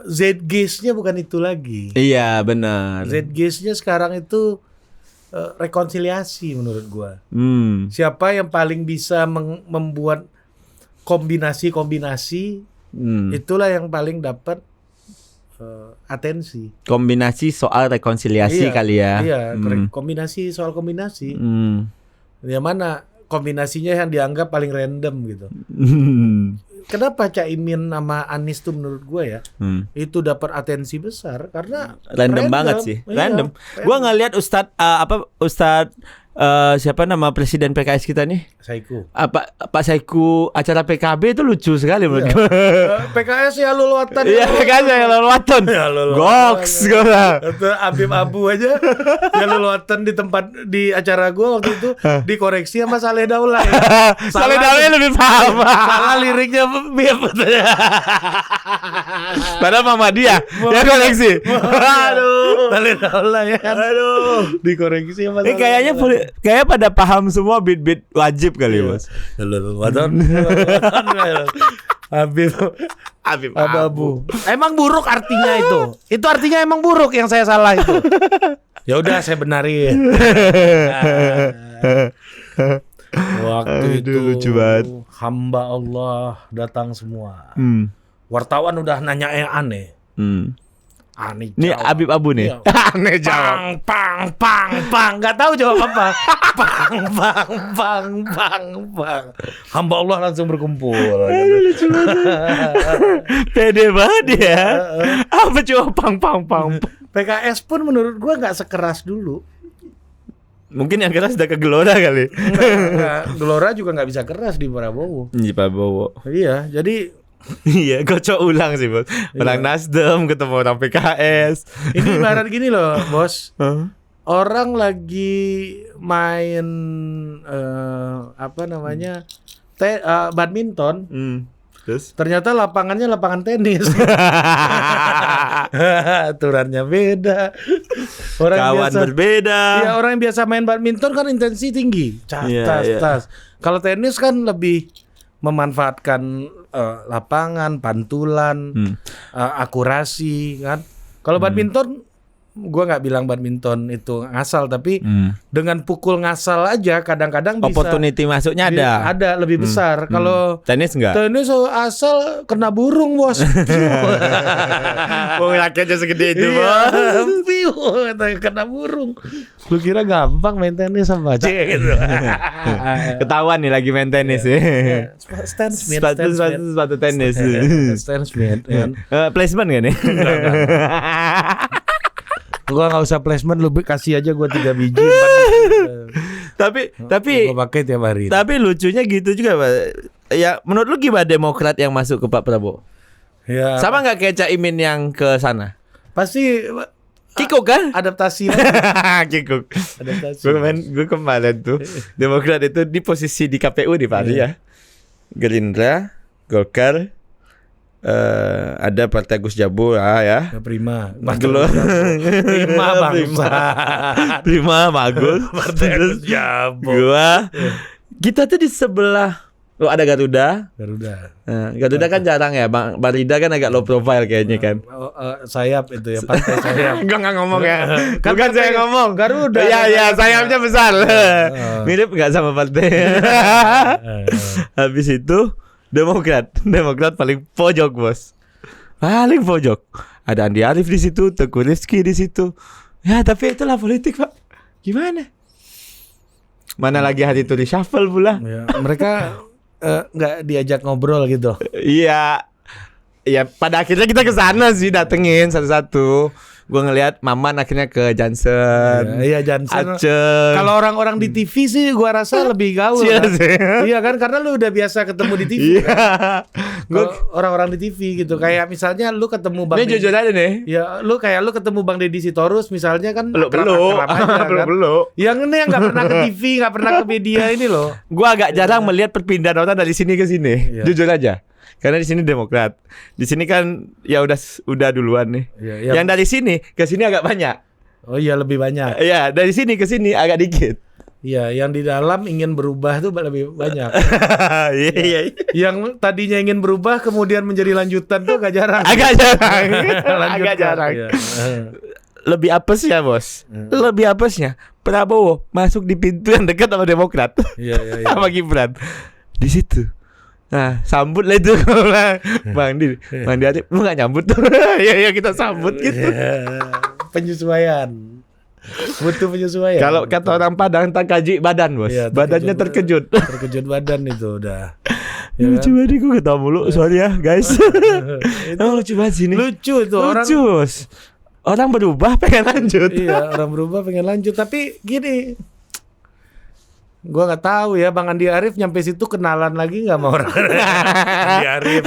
Zeitgeist-nya bukan itu lagi. Iya, benar. Zeitgeist-nya sekarang itu rekonsiliasi menurut gua. Siapa yang paling bisa membuat kombinasi-kombinasi, itulah yang paling dapat atensi. Kombinasi soal rekonsiliasi kali ya. Iya, kombinasi soal kombinasi. Yang mana kombinasinya yang dianggap paling random gitu. Kenapa Caimin sama Anies tuh menurut gue ya itu dapat atensi besar karena random banget sih. Random. Gua ngelihat Ustadz siapa nama presiden PKS kita nih? Saiku. Pak Saiku acara PKB itu lucu sekali menurut gue. PKS ya luluatan. Iya, PKS ya luluatan. Goks gue. Atau Habib Abu aja ya luluatan di acara gue waktu itu dikoreksi sama Saleh Daulay. Saleh Daulay lebih paham. Salah liriknya biar Padahal Muhammadiyah ya koreksi. Aduh. Saleh Daulay kan. Aduh. Dikoreksi sama Saleh. Kayaknya pada paham semua beat-beat wajib kali, Bos. Habib Abu. Emang buruk artinya itu. Itu artinya emang buruk yang saya salah itu. Ya udah saya benarin. Waktu itu lucu banget. Hamba Allah datang semua. Wartawan udah nanya yang aneh. Aneh Ini jawab. Habib Abu nih. Iya. Aneh jawab. Pang, nggak tahu jawab apa. Pang. Hamba Allah langsung berkumpul. Lucu banget. Pede banget ya. Apa coba pang. PKS pun menurut gua nggak sekeras dulu. Mungkin yang keras udah ke Gelora kali. Enggak, Gelora juga nggak bisa keras di Prabowo. Di Prabowo. Iya, jadi Iya, kocok ulang sih, Bos. Orang Nasdem ketemu orang PKS. ini ibarat gini loh, Bos. Orang lagi main badminton. Terus Ternyata lapangannya lapangan tenis. Aturannya beda. kawan berbeda. Iya, orang yang biasa main badminton kan intensi tinggi. Tas. Kalau tenis kan lebih memanfaatkan lapangan, pantulan, akurasi kan. Kalau badminton, gua nggak bilang badminton itu ngasal, tapi dengan pukul ngasal aja kadang-kadang bisa Opportunity masuknya ada. Ada lebih besar. Kalau Tenis enggak? tenis asal kena burung, Bos. Oh, rakyatnya segede itu, Piu, kena burung. Lu kira gampang main tenis apa aja gitu. Ketahuan nih lagi main tenis ya. Stan Smith. Sepatu tenis. Stan Smith. Kan? Placement gak nih? Gua nggak usah placement, lu kasih aja gua 3 biji. 4 tapi gua pakai tiap hari. Tapi lucunya gitu juga, Pak. Ya, menurut lu gimana Demokrat yang masuk ke Pak Prabowo? Ya, Sama nggak kayak Caimin yang ke sana? pasti Kikuk kan? adaptasi. Kikuk. Adaptasi. Gue kemarin tuh Demokrat itu di posisi di KPU di Paris ya. Gerindra, Golkar, ada Partai Gus Jabo ya. Prima. Magelo. Prima bangsa. Prima Magus. Partai Gus Jabo. Gua. Kita tuh di sebelah. Oh, ada Garuda. Garuda kan jarang ya. Barida kan agak low profile kayaknya kan. Sayap itu ya, partai sayap. Gue nggak ngomong ya. Kan Bukan saya ngomong. Garuda. Iya, sayapnya besar. Mirip nggak sama partai. Habis itu Demokrat paling pojok, Bos. Paling pojok. Ada Andi Arief di situ, Teguh Rizky di situ. Ya, tapi itulah politik, Pak. Gimana? Mana lagi hari itu reshuffle pula. Ya, mereka nggak diajak ngobrol gitu. Iya. Ya, pada akhirnya kita ke sana sih datengin satu-satu. Gue ngelihat Maman akhirnya ke Johnson. Iya Johnson. Aceh. Kalau orang-orang di TV sih gua rasa lebih gaul Iya kan? sih. Iya kan karena lu udah biasa ketemu di TV. Iya. Kalau orang-orang di TV gitu kayak misalnya lu ketemu Bang Ini Deddy. jujur aja nih. Ya lu ketemu Bang Deddy Sitorus misalnya kan Belum. akrab aja kan? Belum. Yang ini yang nggak pernah ke TV, nggak pernah ke media ini loh. Gua agak jarang melihat perpindahan orang dari sini ke sini. Iya. Jujur aja. Karena di sini Demokrat. Di sini kan ya udah duluan nih. Iya, Yang dari sini ke sini agak banyak. Oh iya lebih banyak. Iya, dari sini ke sini agak dikit. Iya, yang di dalam ingin berubah tuh lebih banyak. Iya. Yang tadinya ingin berubah kemudian menjadi lanjutan tuh agak jarang. Agak jarang. Lanjutkan. Agak jarang. Iya. Lebih apes ya, Bos. Lebih apesnya Prabowo masuk di pintu yang dekat sama Demokrat. Iya. Sama Gibran. Di situ. Nah, sambut lah itu. Bang Di Arif, lu gak nyambut tuh. Ya kita sambut gitu. Iya. Penyesuaian. Butuh penyesuaian. Kalau kata orang Padang tak kaji badan, Bos. Iya, Badannya terkejut. Terkejut badan itu udah. Ya Lucu kan? banget gue ketawa mulu. Sorry ya, guys. Emang lucu banget sini. Lucu tuh orang. Lucu, Bos. Orang berubah pengen lanjut. Iya, orang berubah pengen lanjut tapi gini. Gua nggak tahu ya Bang Andi Arief nyampe situ kenalan lagi nggak sama orang. Andi Arief.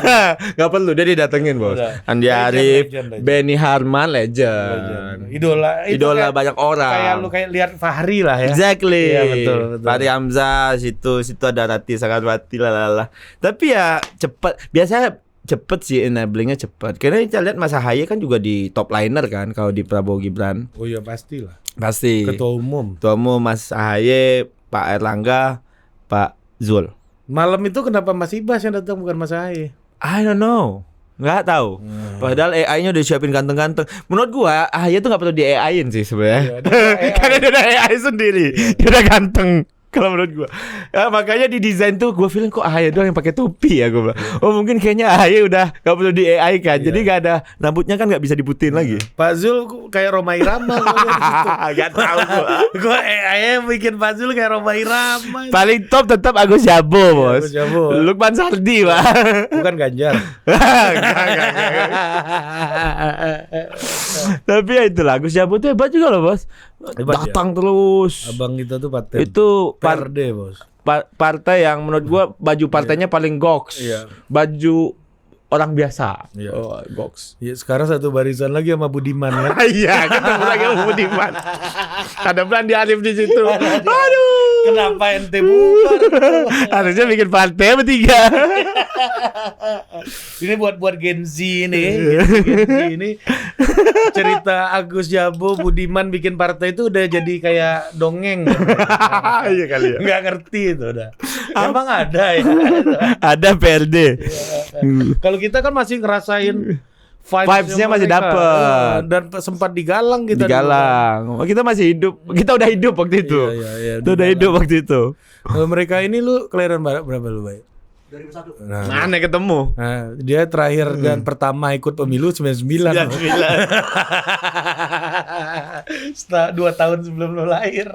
Gak perlu dia didatengin, Bos. Udah. Andi Legend, Arief, legend. Benny Harman, legend. Idola itu Idola kayak- banyak orang. Kayak lu kayak lihat Fahri lah ya. Exactly. Iya, betul. Fahri Hamzah situ ada Rati Sarawati lalala. Tapi ya cepet. Biasanya cepet sih enablingnya cepet. Karena kita lihat Mas Ahaye kan juga di top liner kan kalau di Prabowo Gibran. Oh iya pastilah. Pasti. Ketua umum. Ketua umum Mas Ahaye, Pak Erlangga, Pak Zul. Malam itu kenapa Mas Ibas yang datang bukan Mas Ahaye? I don't know. Nggak tahu. Padahal AI-nya udah siapin ganteng-ganteng. Menurut gua Ahaye tuh nggak perlu di AI-in sih sebenarnya. Iya, dia udah AI. Karena dia udah AI sendiri. Dia udah ganteng. Kalau menurut gua. Ya, makanya di desain tuh gua feeling kok Ahaye doang yang pakai topi ya gua bilang. Oh mungkin kayaknya Ahaye udah nggak perlu di AI kan. Jadi nggak ada rambutnya kan nggak bisa diputin lagi. Pak Zul kayak Roma Irama. Gak tahu gua. Gue AI bikin Pak Zul kayak Roma Irama. Paling top tetap Agus Jabo, Bos. Agus Jabo. Lukman Sardi, Pak. Bukan Ganjar. Enggak. Tapi ya itulah Agus Jabo tuh hebat juga loh, Bos. Hebat, Datang terus. Abang kita tuh paten. Itu PRD bos. partai yang menurut gua baju partainya paling goks. Iya. Baju orang biasa. Iya. Oh, goks. Ya, sekarang satu barisan lagi sama Budiman ya. Iya, ketemu lagi sama Budiman. Ada Andi Arief di situ. Aduh. Kenapa ente bubar? Harusnya bikin partai bertiga. Ini buat Gen Z nih. Gen Z ini cerita Agus Jabo, Budiman bikin partai itu udah jadi kayak dongeng. Iya kali ya. Nggak ngerti itu udah. Emang ada ya. Ada PRD. Kalau kita kan masih ngerasain Vibes-nya masih mereka. dapet. Dan sempat digalang kita. Digalang. Oh, kita masih hidup. Kita udah hidup waktu itu. Iya, Kita udah hidup waktu itu. Mereka ini lu kelahiran berapa lu, Bay? 2001. Mana ketemu? Nah, dia terakhir dan pertama ikut pemilu 99. Setelah 2 tahun sebelum lu lahir.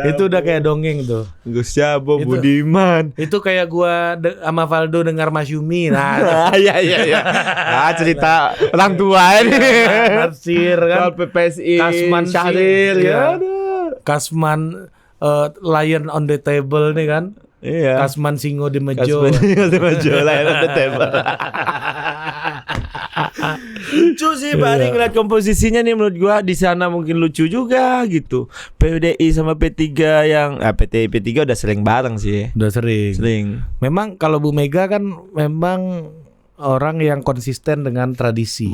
Itu udah kayak dongeng tuh. Gus Jabo, Itu. Budiman. Itu kayak gua sama Valdo dengar Mas Yumi. Nah, Iya. Ah, cerita orang tua ini. Natsir Soal kan. PPSI, Kasman Syahril sih, ya. iya. Kasman Lion on the table nih kan. Iya. Kasman Singo di Mejo. Kasman maju lah on the table. Lucu sih Bari ngeliat komposisinya nih menurut gua di sana mungkin lucu juga gitu. PDI sama P3 yang P3 udah sering bareng sih. Udah sering. Sering. Memang kalau Bu Mega kan memang orang yang konsisten dengan tradisi.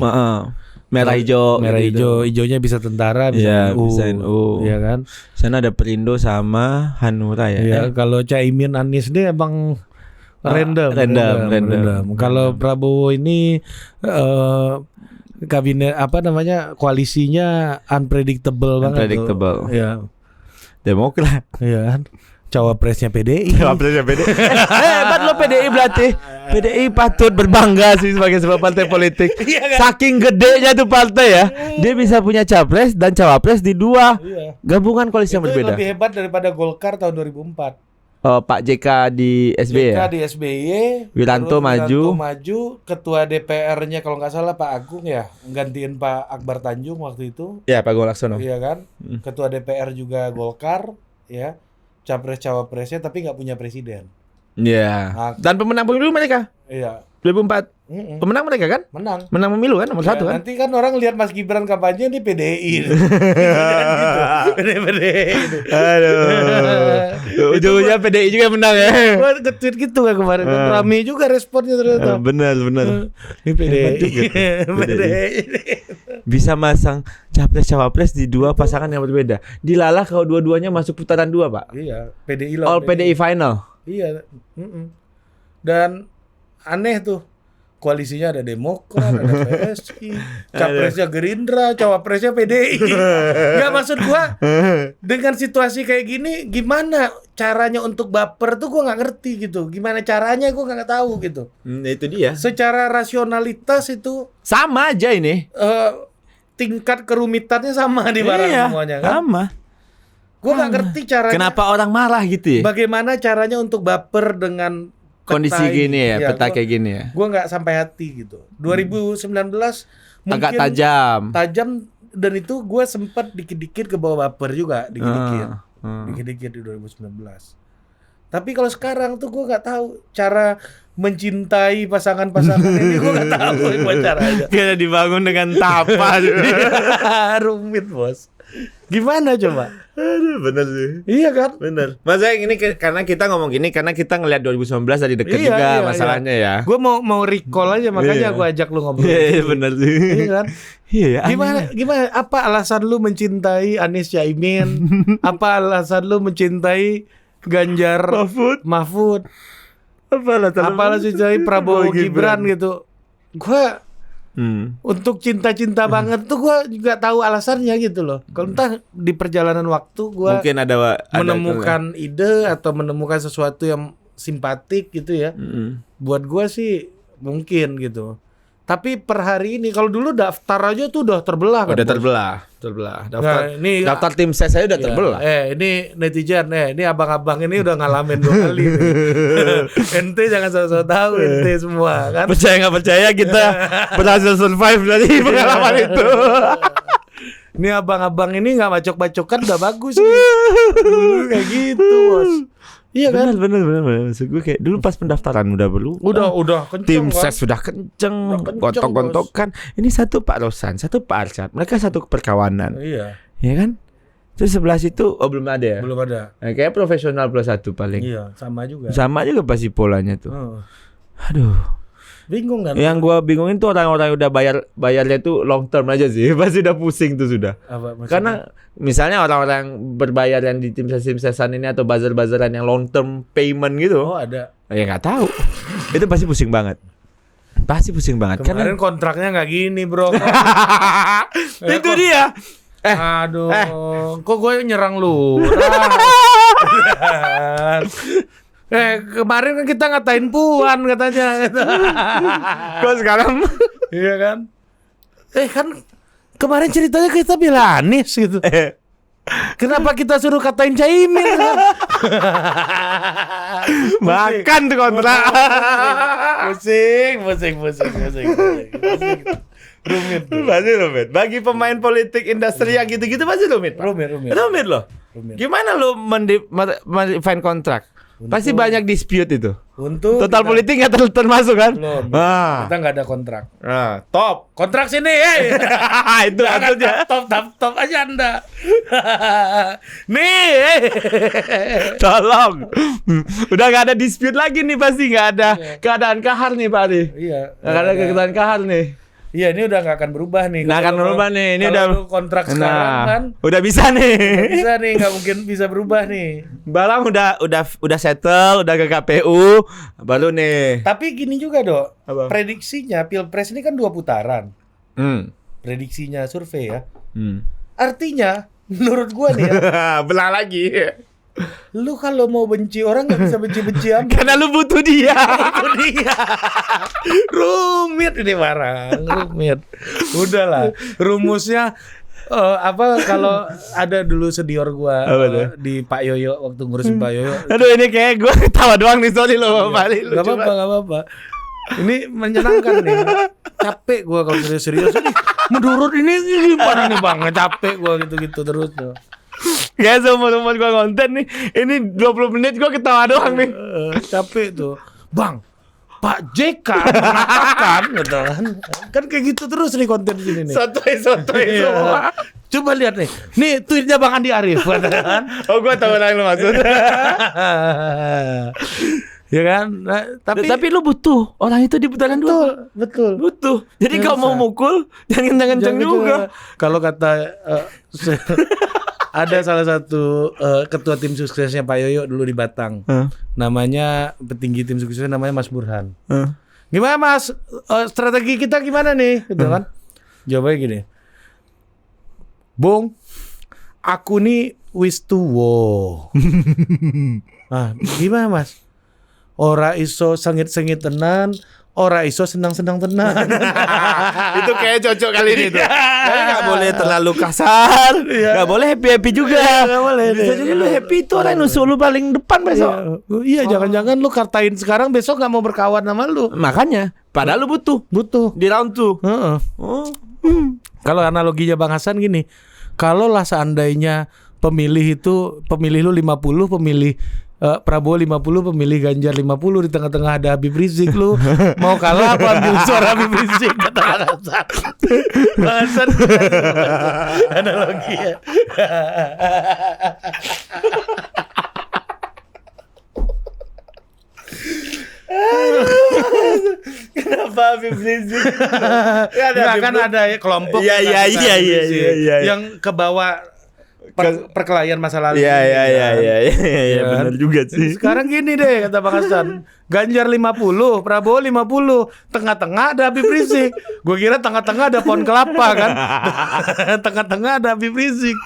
Merah hijau. Merah gitu. hijau, hijaunya bisa tentara, Iya, bisa NU. bisa NU. Iya kan? Sana ada Perindo sama Hanura ya. Iya, kalau Caimin Anies ini emang random. Kalau Prabowo ini kabinet koalisinya unpredictable banget. Unpredictable. Iya. Demokrat. Iya kan? Cawapresnya PDI. Cawapresnya PDI. Hebat lo PDI berarti. PDI patut berbangga sih sebagai sebuah partai politik. Saking gedenya tuh partai ya. Dia bisa punya capres dan cawapres di dua Iya. gabungan koalisi yang Itu berbeda. lebih hebat daripada Golkar tahun 2004. Pak JK di SBY JK ya? di SBY, Wiranto terus maju. maju, ketua DPR-nya kalau nggak salah Pak Agung ya, gantiin Pak Akbar Tanjung waktu itu. Ya Pak Golaksono. Iya kan? Ketua DPR juga Golkar, ya. Capres cawapresnya tapi nggak punya presiden. Iya. Nah, Dan pemenang pemilu mereka iya. 2004. Mm-mm. Pemenang mereka kan? Menang. Menang pemilu kan nomor Ya, 1 kan? nanti kan orang lihat Mas Gibran kampanye di PDI. Gitu. PDI. Aduh. Ujung-ujungnya PDI juga menang ya. Gua nge-tweet gitu kan kemarin. Rame juga responnya ternyata. Benar. Ini PDI. PDI. Bisa masang capres cawapres di dua pasangan yang berbeda. Dilalah kalau dua-duanya masuk putaran 2, Pak. Iya, PDI All lawan PDI final. Iya. Dan aneh tuh. Koalisinya ada Demokrat, ada PSI, capresnya Gerindra, cawapresnya PDI. Nggak, maksud gua dengan situasi kayak gini, gimana caranya untuk baper tuh gua nggak ngerti gitu. Gimana caranya gua nggak tahu gitu. Itu dia. Secara rasionalitas itu Sama aja ini. tingkat kerumitannya sama di barang semuanya kan. Sama. Gua nggak ngerti caranya. Kenapa orang marah gitu ya? Bagaimana caranya untuk baper dengan Kondisi peta gini ini? ya, Iya, peta kayak gini ya. Gua nggak sampai hati gitu. 2019 mungkin Agak tajam. dan itu gue sempat dikit-dikit ke bawah baper juga, dikit-dikit di 2019. Tapi kalau sekarang tuh gue nggak tahu cara mencintai pasangan-pasangan ini, gue nggak tahu gimana caranya. Kira dibangun dengan tapa. Rumit bos. Gimana coba? Aduh, bener sih. Iya kan? Bener. Maksudnya ini karena kita ngomong gini karena kita ngelihat 2019 dari dekat Iya, juga iya, masalahnya ya. Gue mau recall aja, makanya Iya. gue ajak lu ngobrol. Iya, bener sih. Iya kan? Iya ya. Gimana apa alasan lu mencintai Anies Caimin? Apa alasan lu mencintai Ganjar Mahfud? Apa alasan mencintai Prabowo Gibran gitu? Gua untuk cinta-cinta banget tuh gua juga tahu alasannya gitu loh. Kalau entah di perjalanan waktu gua Mungkin ada menemukan ide atau menemukan sesuatu yang simpatik gitu ya. Buat gua sih mungkin gitu. Tapi per hari ini kalau dulu daftar aja tuh udah terbelah kan. udah Bos? terbelah. Nah, ini Daftar tim ses saya udah ya, terbelah. ini netizen, ini abang-abang ini udah ngalamin 2 kali. Ente jangan sok-sok tahu ente semua kan. Percaya nggak percaya kita berhasil survive dari pengalaman itu. Ini abang-abang ini nggak bacok-bacokan udah bagus nih. Dulu kayak gitu bos. Iya kan? Bener. Maksud gue kayak dulu pas pendaftaran udah perlu. Udah kenceng Tim kan? ses sudah kenceng, kenceng, gontok-gontokan. Ini satu Pak Rosan, satu Pak Arsyad. Mereka satu perkawanan, Iya, ya kan? Terus sebelah situ, belum ada ya? belum ada. Nah, kayak profesional plus satu paling. Iya, sama juga. Sama juga pasti polanya tuh. Aduh. Bingung kan? Yang gua bingungin tuh orang-orang yang udah bayarnya tuh long term aja sih. Pasti udah pusing tuh sudah. Apa maksudnya? Karena misalnya orang-orang berbayar yang di tim sesan ini atau buzzer-buzzeran yang long term payment gitu. Oh ada. Ya nggak tahu. Itu pasti pusing banget. Pasti pusing banget. Kemarin kontraknya nggak gini bro. Itu dia. Aduh, kok gue nyerang lu? Kemarin kan kita ngatain Puan katanya. Kok sekarang? Iya kan? Kan kemarin ceritanya kita bela Anies gitu. Kenapa kita suruh katain Caimin? Makan tuh kontrak. Pusing. Rumit. Pasti rumit. Bagi pemain politik industri yang gitu-gitu pasti rumit. Pak. Rumit loh. Gimana lo mendefine kontrak? Pasti banyak dispute itu. Untuk Total politik nggak termasuk kan? belum. Ah. Kita nggak ada kontrak. Top. Kontrak sini, Itu aturnya. Top aja Anda. Nih. Tolong. Udah nggak ada dispute lagi nih, pasti nggak ada keadaan kahar nih Pak Ari. Iya. Nggak ada keadaan kahar nih. Iya, ini udah nggak akan berubah nih. Nggak akan berubah nih. Ini udah lu kontrak sekarang kan. Udah bisa nih. Bisa nih, nggak mungkin bisa berubah nih. Barang udah settle, udah ke KPU, baru nih. Tapi gini juga, Dok. Apa? Prediksinya Pilpres ini kan 2 putaran. Prediksinya survei ya. Artinya menurut gua nih ya, Belah lagi. lu kalau mau benci orang nggak bisa benci-benci amat. Karena lu butuh dia. Itu dia. Rumit ini barang, rumit. Udahlah, rumusnya Kalau ada dulu senior gua Apa tuh? di Pak Yoyo waktu ngurusin Pak Yoyo. Aduh ini kayak gue ketawa doang nih, sorry lo Pak Ali. Gak apa-apa. Ini menyenangkan nih. Capek gua kalau serius-serius ini. Menurut ini gimana nih Bang? Capek gua gitu-gitu terus tuh. Kayak seumur-umur gue konten nih, ini 20 menit gue ketawa doang nih. Capek tuh. Bang, Pak JK mengatakan gitu kan. Kan kayak gitu terus nih konten di sini nih. Sotoy Iya. semua. Coba lihat nih. Nih tweetnya Bang Andi Arief kan. Oh gue tahu yang lu maksud. Ya kan? Nah, Tapi lu butuh orang itu di putaran dua. betul. Butuh. Jadi Nggak kalau mau usah. mukul jangan kencang juga. Kalau kata ada salah satu ketua tim suksesnya Pak Yoyo dulu di Batang. Namanya petinggi tim suksesnya namanya Mas Burhan. Gimana Mas? Strategi kita gimana nih? Gitu kan? Jawabnya gini. Bung, aku nih wis tuwo. Gimana Mas? Ora iso sengit-sengit tenan, ora iso senang-senang tenan. Itu kayak cocok kali ini tuh. Tapi nggak boleh terlalu kasar, nggak boleh happy juga. Nggak boleh. Bisa jadi lu happy itu orang nusul lu paling depan besok. Iya, jangan-jangan lu kartain sekarang besok nggak mau berkawan sama lu. Makanya, padahal lu butuh di round 2. Heeh. Oh. Kalau analoginya Bang Hasan gini, kalau lah seandainya pemilih lu 50, pemilih Prabowo 50, pemilih Ganjar 50, di tengah-tengah ada Habib Rizik, lu mau kalah apa ambil suara Habib Rizik, kata Bang Hasan. Bang Hasan analogi ya. Kenapa Habib Rizik? Nggak kan ada ya kelompok Iya, yang iya, melakukan iya, Habib iya, Rizik, iya, iya. yang kebawa perkelahian masa lalu. Iya Iya kan? benar juga sih. Sekarang gini deh kata Bang Hasan, Ganjar 50, Prabowo 50, tengah-tengah ada Habib Rizik. Gue kira tengah-tengah ada pohon kelapa kan. Tengah-tengah ada Habib Rizik.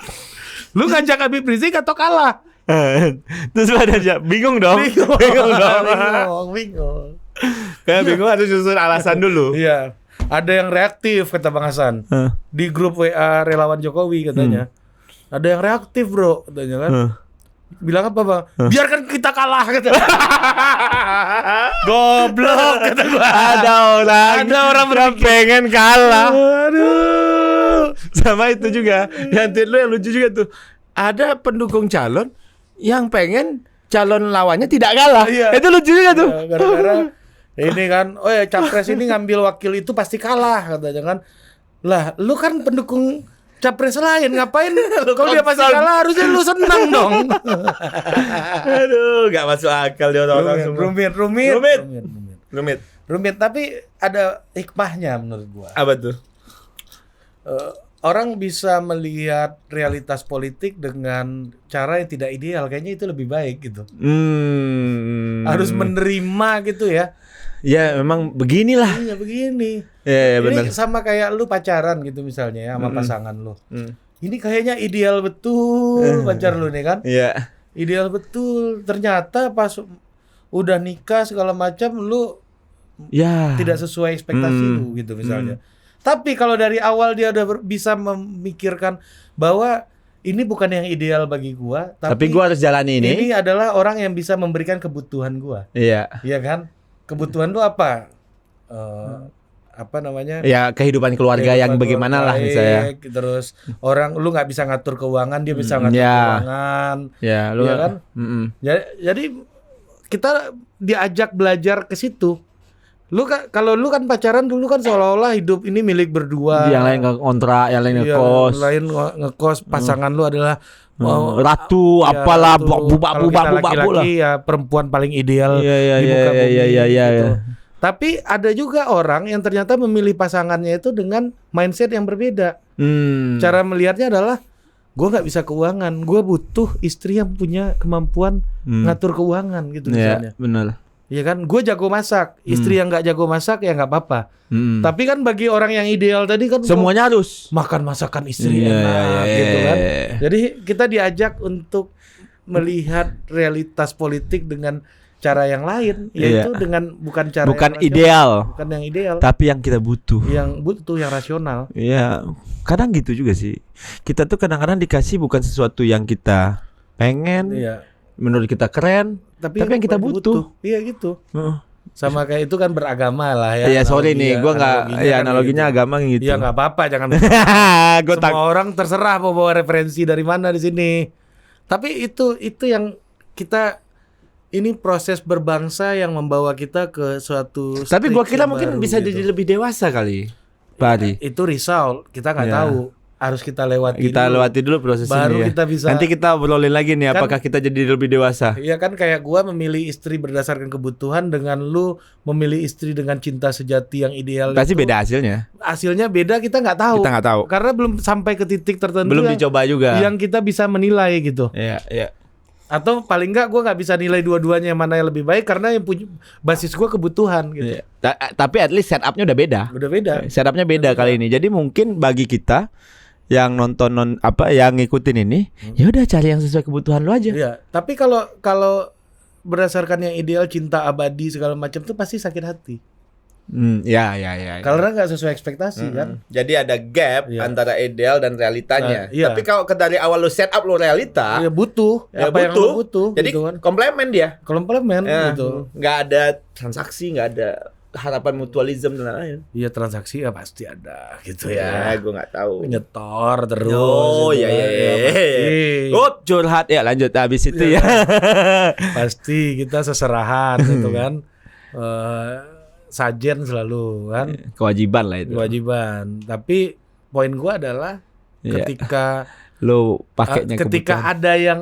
Lu ngajak Habib Rizik atau kalah? Terus ada aja bingung dong. Bingung dong. Bingung. Kayak bingung harus susun alasan dulu. Iya. Ada yang reaktif kata Bang Hasan. Di grup WA relawan Jokowi katanya. Ada yang reaktif bro katanya kan. Bilang apa Bang? Biarkan kita kalah kata. Goblok kata gua. Ada orang yang pengen kalah. Aduh. Sama itu juga. Yang tweet lu yang lucu juga tuh. Ada pendukung calon yang pengen calon lawannya tidak kalah. Iya. Itu lucu juga tuh. Ya, gara-gara ini kan, oh ya capres ini ngambil wakil itu pasti kalah katanya kan. Lah, lu kan pendukung capres lain, ngapain kalau dia pasti kalah harusnya lu senang dong. Aduh, gak masuk akal dia orang-orang semua. Rumit, tapi ada hikmahnya menurut gua. Apa tuh? Orang bisa melihat realitas politik dengan cara yang tidak ideal, kayaknya itu lebih baik gitu. Harus menerima gitu ya. Ya memang beginilah. Iya begini. Ya Ini benar. sama kayak lu pacaran gitu misalnya ya sama pasangan lu. Ini kayaknya ideal betul pacar lu nih kan. Iya. Ideal betul. Ternyata pas udah nikah segala macam lu Ya. tidak sesuai ekspektasi lu gitu misalnya. Tapi kalau dari awal dia udah bisa memikirkan bahwa ini bukan yang ideal bagi gua, Tapi gua harus jalani ini. ini adalah orang yang bisa memberikan kebutuhan gua. Iya. Iya kan? Kebutuhan lu apa? Apa namanya? Ya kehidupan keluarga yang Kehidupan bagaimana lah baik, misalnya. Terus orang lu nggak bisa ngatur keuangan, dia bisa ngatur ya. keuangan. Ya, lu Iya kan? Jadi kita diajak belajar ke situ. Kalau lu kan pacaran dulu kan seolah-olah hidup ini milik berdua. Yang lain kontrak, yang lain ngekos. Yang lain ngekos, pasangan lu adalah ratu, ya, apalah, ratu. bubak Kalau kita lah. laki-laki ya perempuan paling ideal Iya, di muka bumi. iya. Gitu. Tapi ada juga orang yang ternyata memilih pasangannya itu dengan mindset yang berbeda. Cara melihatnya adalah gue nggak bisa keuangan, gue butuh istri yang punya kemampuan ngatur keuangan gitu misalnya. Iya, benar. Iya kan, gue jago masak, istri yang nggak jago masak ya nggak apa-apa. Tapi kan bagi orang yang ideal tadi kan Semuanya harus makan masakan istri Iya, enak iya, gitu kan. iya. Jadi kita diajak untuk melihat realitas politik dengan cara yang lain, yaitu dengan bukan cara Bukan yang rasional, ideal, bukan yang ideal, tapi yang kita butuh. yang butuh yang rasional. Iya, kadang gitu juga sih. Kita tuh kadang-kadang dikasih bukan sesuatu yang kita pengen, Iya. menurut kita keren, tapi yang kita butuh. Iya gitu. Heeh. Sama kayak itu kan beragama lah ya. Iya, sorry analogi nih, ya, gua nggak, analoginya ya kan analoginya gitu. agama gitu. Iya nggak apa-apa, jangan. Gua Semua orang terserah mau bawa referensi dari mana di sini. Tapi itu yang kita, ini proses berbangsa yang membawa kita ke suatu. Tapi gua stage kira yang mungkin baru bisa gitu. jadi lebih dewasa kali, Pak Adi. Itu risau, kita nggak Iya. tahu. Harus kita lewati. Kita dulu. lewati dulu proses Baru ini ya. kita bisa. Nanti kita obrolin lagi nih, Kan- apakah kita jadi lebih dewasa. Iya kan, kayak gua memilih istri berdasarkan kebutuhan dengan lu memilih istri dengan cinta sejati yang ideal. Pasti itu, beda hasilnya. hasilnya beda, kita nggak tahu. Kita nggak tahu. Karena belum sampai ke titik tertentu Belum yang, dicoba juga. yang kita bisa menilai gitu. Iya, iya. Atau paling nggak gue nggak bisa nilai dua-duanya mana yang lebih baik karena yang punya basis gue kebutuhan gitu. Iya. Tapi at least setupnya udah beda. Udah beda. Setupnya beda kali ini. Jadi mungkin bagi kita yang nonton yang ngikutin ini, ya udah cari yang sesuai kebutuhan lu aja. Iya. Tapi kalau berdasarkan yang ideal, cinta abadi segala macam tuh pasti sakit hati. Ya. Karena nggak sesuai ekspektasi kan. Jadi ada gap Iya. antara ideal dan realitanya. Iya. Tapi kalau dari awal lu set up lu realita, Ya butuh. ya Apa yang butuh. lu butuh. Jadi gitu kan. komplement dia. Komplement Ya, gitu. nggak ada transaksi, nggak ada harapan mutualisme dan lain-lain. Iya, transaksi ya pasti ada gitu Ya, ya. gue nggak tahu. Nyetor terus. Oh, gitu iya, kan. iya. Pasti. Curhat ya, lanjut habis itu Iya. ya. Pasti kita seserahan gitu kan. Sajen selalu kan. Kewajiban lah itu. Kewajiban. Tapi poin gua adalah Iya. ketika Lu pakainya ketika kebutuhan. ada yang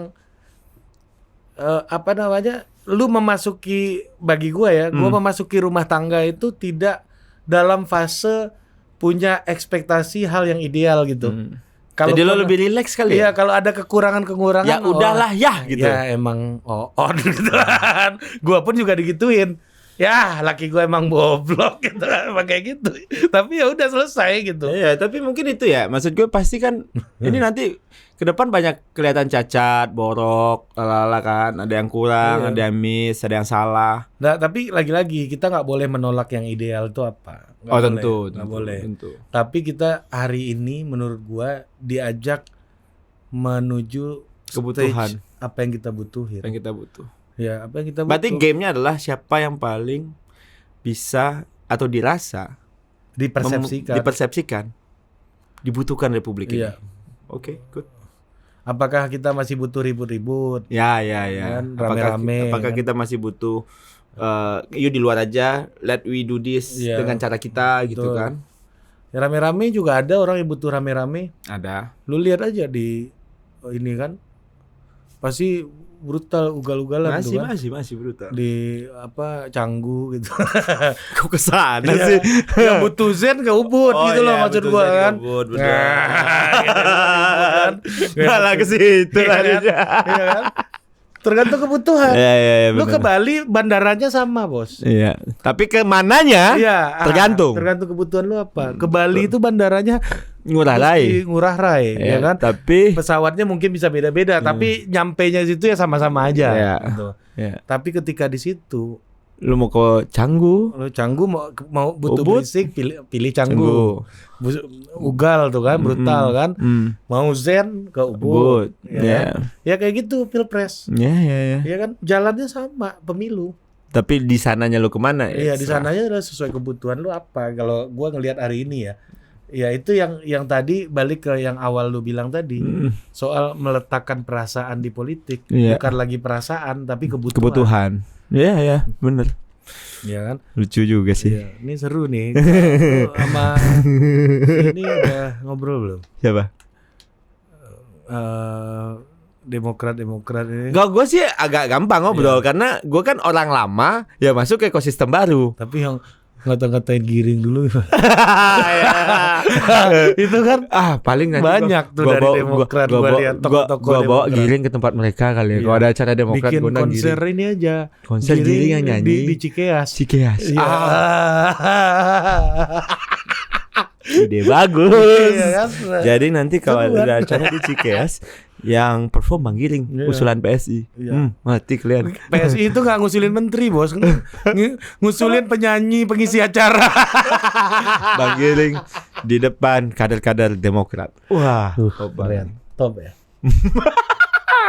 apa namanya, lu memasuki, bagi gua ya, gua memasuki rumah tangga itu tidak dalam fase punya ekspektasi hal yang ideal gitu. Jadi gua- lo lebih rileks kali Iya, ya? kalau ada kekurangan-kekurangan, Ya udahlah ya gitu. Ya emang on gitu kan. Gua pun juga digituin. Ya, laki gue emang boblok gitu kan, kayak gitu. Tapi ya udah selesai gitu. Iya, tapi mungkin itu ya. Maksud gue pasti kan ini nanti ke depan banyak kelihatan cacat, borok, lalala kan. Ada yang kurang, Iya. ada yang miss, ada yang salah. Nah, tapi lagi-lagi kita nggak boleh menolak yang ideal itu apa. Nggak boleh, nggak boleh. Tentu. Tapi kita hari ini menurut gua diajak menuju Kebutuhan. stage apa yang kita butuhin. Yang kita butuh. Ya, apa yang kita butuh. Berarti gamenya adalah siapa yang paling bisa atau dirasa dipersepsikan dibutuhkan Republik ini. Iya. Oke, good. Apakah kita masih butuh ribut-ribut? Ya. Kan, rame-rame, Apakah kan. kita masih butuh you di luar aja, let we do this Iya. dengan cara kita gitu Betul. kan? Ya, rame-rame juga ada orang yang butuh rame-rame. Ada. Lu lihat aja di ini kan, pasti brutal, ugal-ugalan tuh kan. Masih brutal. Di apa, Canggu gitu. Kok kesana Iya. sih? Yang butuh zen ke Ubud gitu loh, maksud betul, gua Zen kan. Ubud, betul. Nah, gitu kan. Malah ke situ Iya kan? larinya. Iya kan? Tergantung kebutuhan. Iya, Lu ke benar. Bali bandaranya sama, Bos. Iya. Tapi ke mananya? Iya, tergantung. tergantung kebutuhan lu apa. Ke Bali itu bandaranya Ngurah rai. Ngurah Rai, ya kan? Tapi Pesawatnya mungkin bisa beda-beda, tapi nyampenya situ ya sama-sama aja. Iya. Gitu. ya, Tapi ketika di situ, lu mau ke Canggu? lu Canggu mau butuh Ubud? berisik, pilih Canggu. Ugal tuh kan, brutal kan. Mau zen ke Ubud. Ubud. Ya, Ya. kan? Ya kayak gitu pilpres. Ya. Ya kan, jalannya sama, pemilu. Tapi di sananya lu kemana? Iya, di sananya adalah sesuai kebutuhan lu apa. Kalau gua ngelihat hari ini ya. Ya itu yang tadi balik ke yang awal lu bilang tadi. Soal meletakkan perasaan di politik. Iya. Bukan lagi perasaan tapi kebutuhan. Kebutuhan. Iya, bener. Iya kan? Lucu juga sih. Iya, ini seru nih. Lu sama ini udah ngobrol belum? Siapa? Demokrat ini. Gak, gue sih agak gampang ngobrol karena gue kan orang lama ya masuk ke ekosistem baru. Tapi yang ngata-ngatain Giring dulu. Itu kan Paling nanti banyak tuh dari Demokrat, gua lihat tokoh-tokoh gua bawa Demokrat. Giring ke tempat mereka kali ya. Iya. Kalau ada acara Demokrat bikin gue undang konser Giring. ini aja. Konser Giring yang nyanyi. di Cikeas. Cikeas. Iya. Ide bagus. Iya kan? Jadi nanti kalau Seru kan? ada acara di Cikeas, yang perform Bang Giring, Iya. usulan PSI. Iya. Mati kalian. PSI itu nggak ngusulin menteri bos, ngusulin penyanyi pengisi acara. Bang Giring di depan kader-kader Demokrat. Wah, Keren, top ya.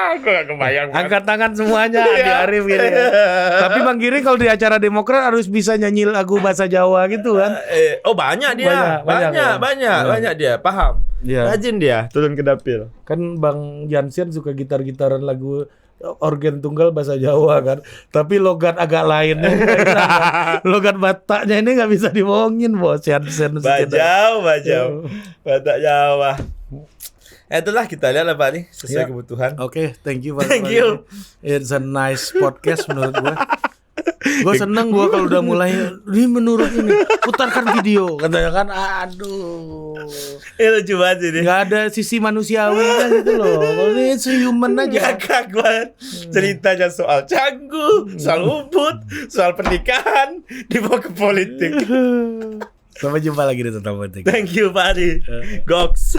Aku gak kebayang. Angkat tangan semuanya Andi Arief gitu ya. Tapi Bang Giring kalau di acara Demokrat harus bisa nyanyi lagu bahasa Jawa gitu kan. Oh banyak dia, banyak dia, paham. Iya. Rajin dia turun ke dapil. Kan Bang Jansen suka gitar-gitaran lagu organ tunggal bahasa Jawa kan. Tapi logat agak lain. Logat Bataknya ini nggak bisa dibohongin bos Jansen. Bajau. Batak Jawa. Itulah kita lihat apa nih sesuai kebutuhan. Oke, thank you. Thank you. It's a nice podcast menurut gue. Gue seneng gue kalau udah mulai ini menurut ini putarkan video katanya kan, aduh. Lucu banget ini. Nggak ada sisi manusiawinya gitu loh. Kalau ini human aja. Ngakak banget. Ceritanya soal Canggu, soal Ubud, soal pernikahan, dibawa ke politik. Sampai jumpa lagi di Tentang Politik. Thank you Pak Adi. Goks.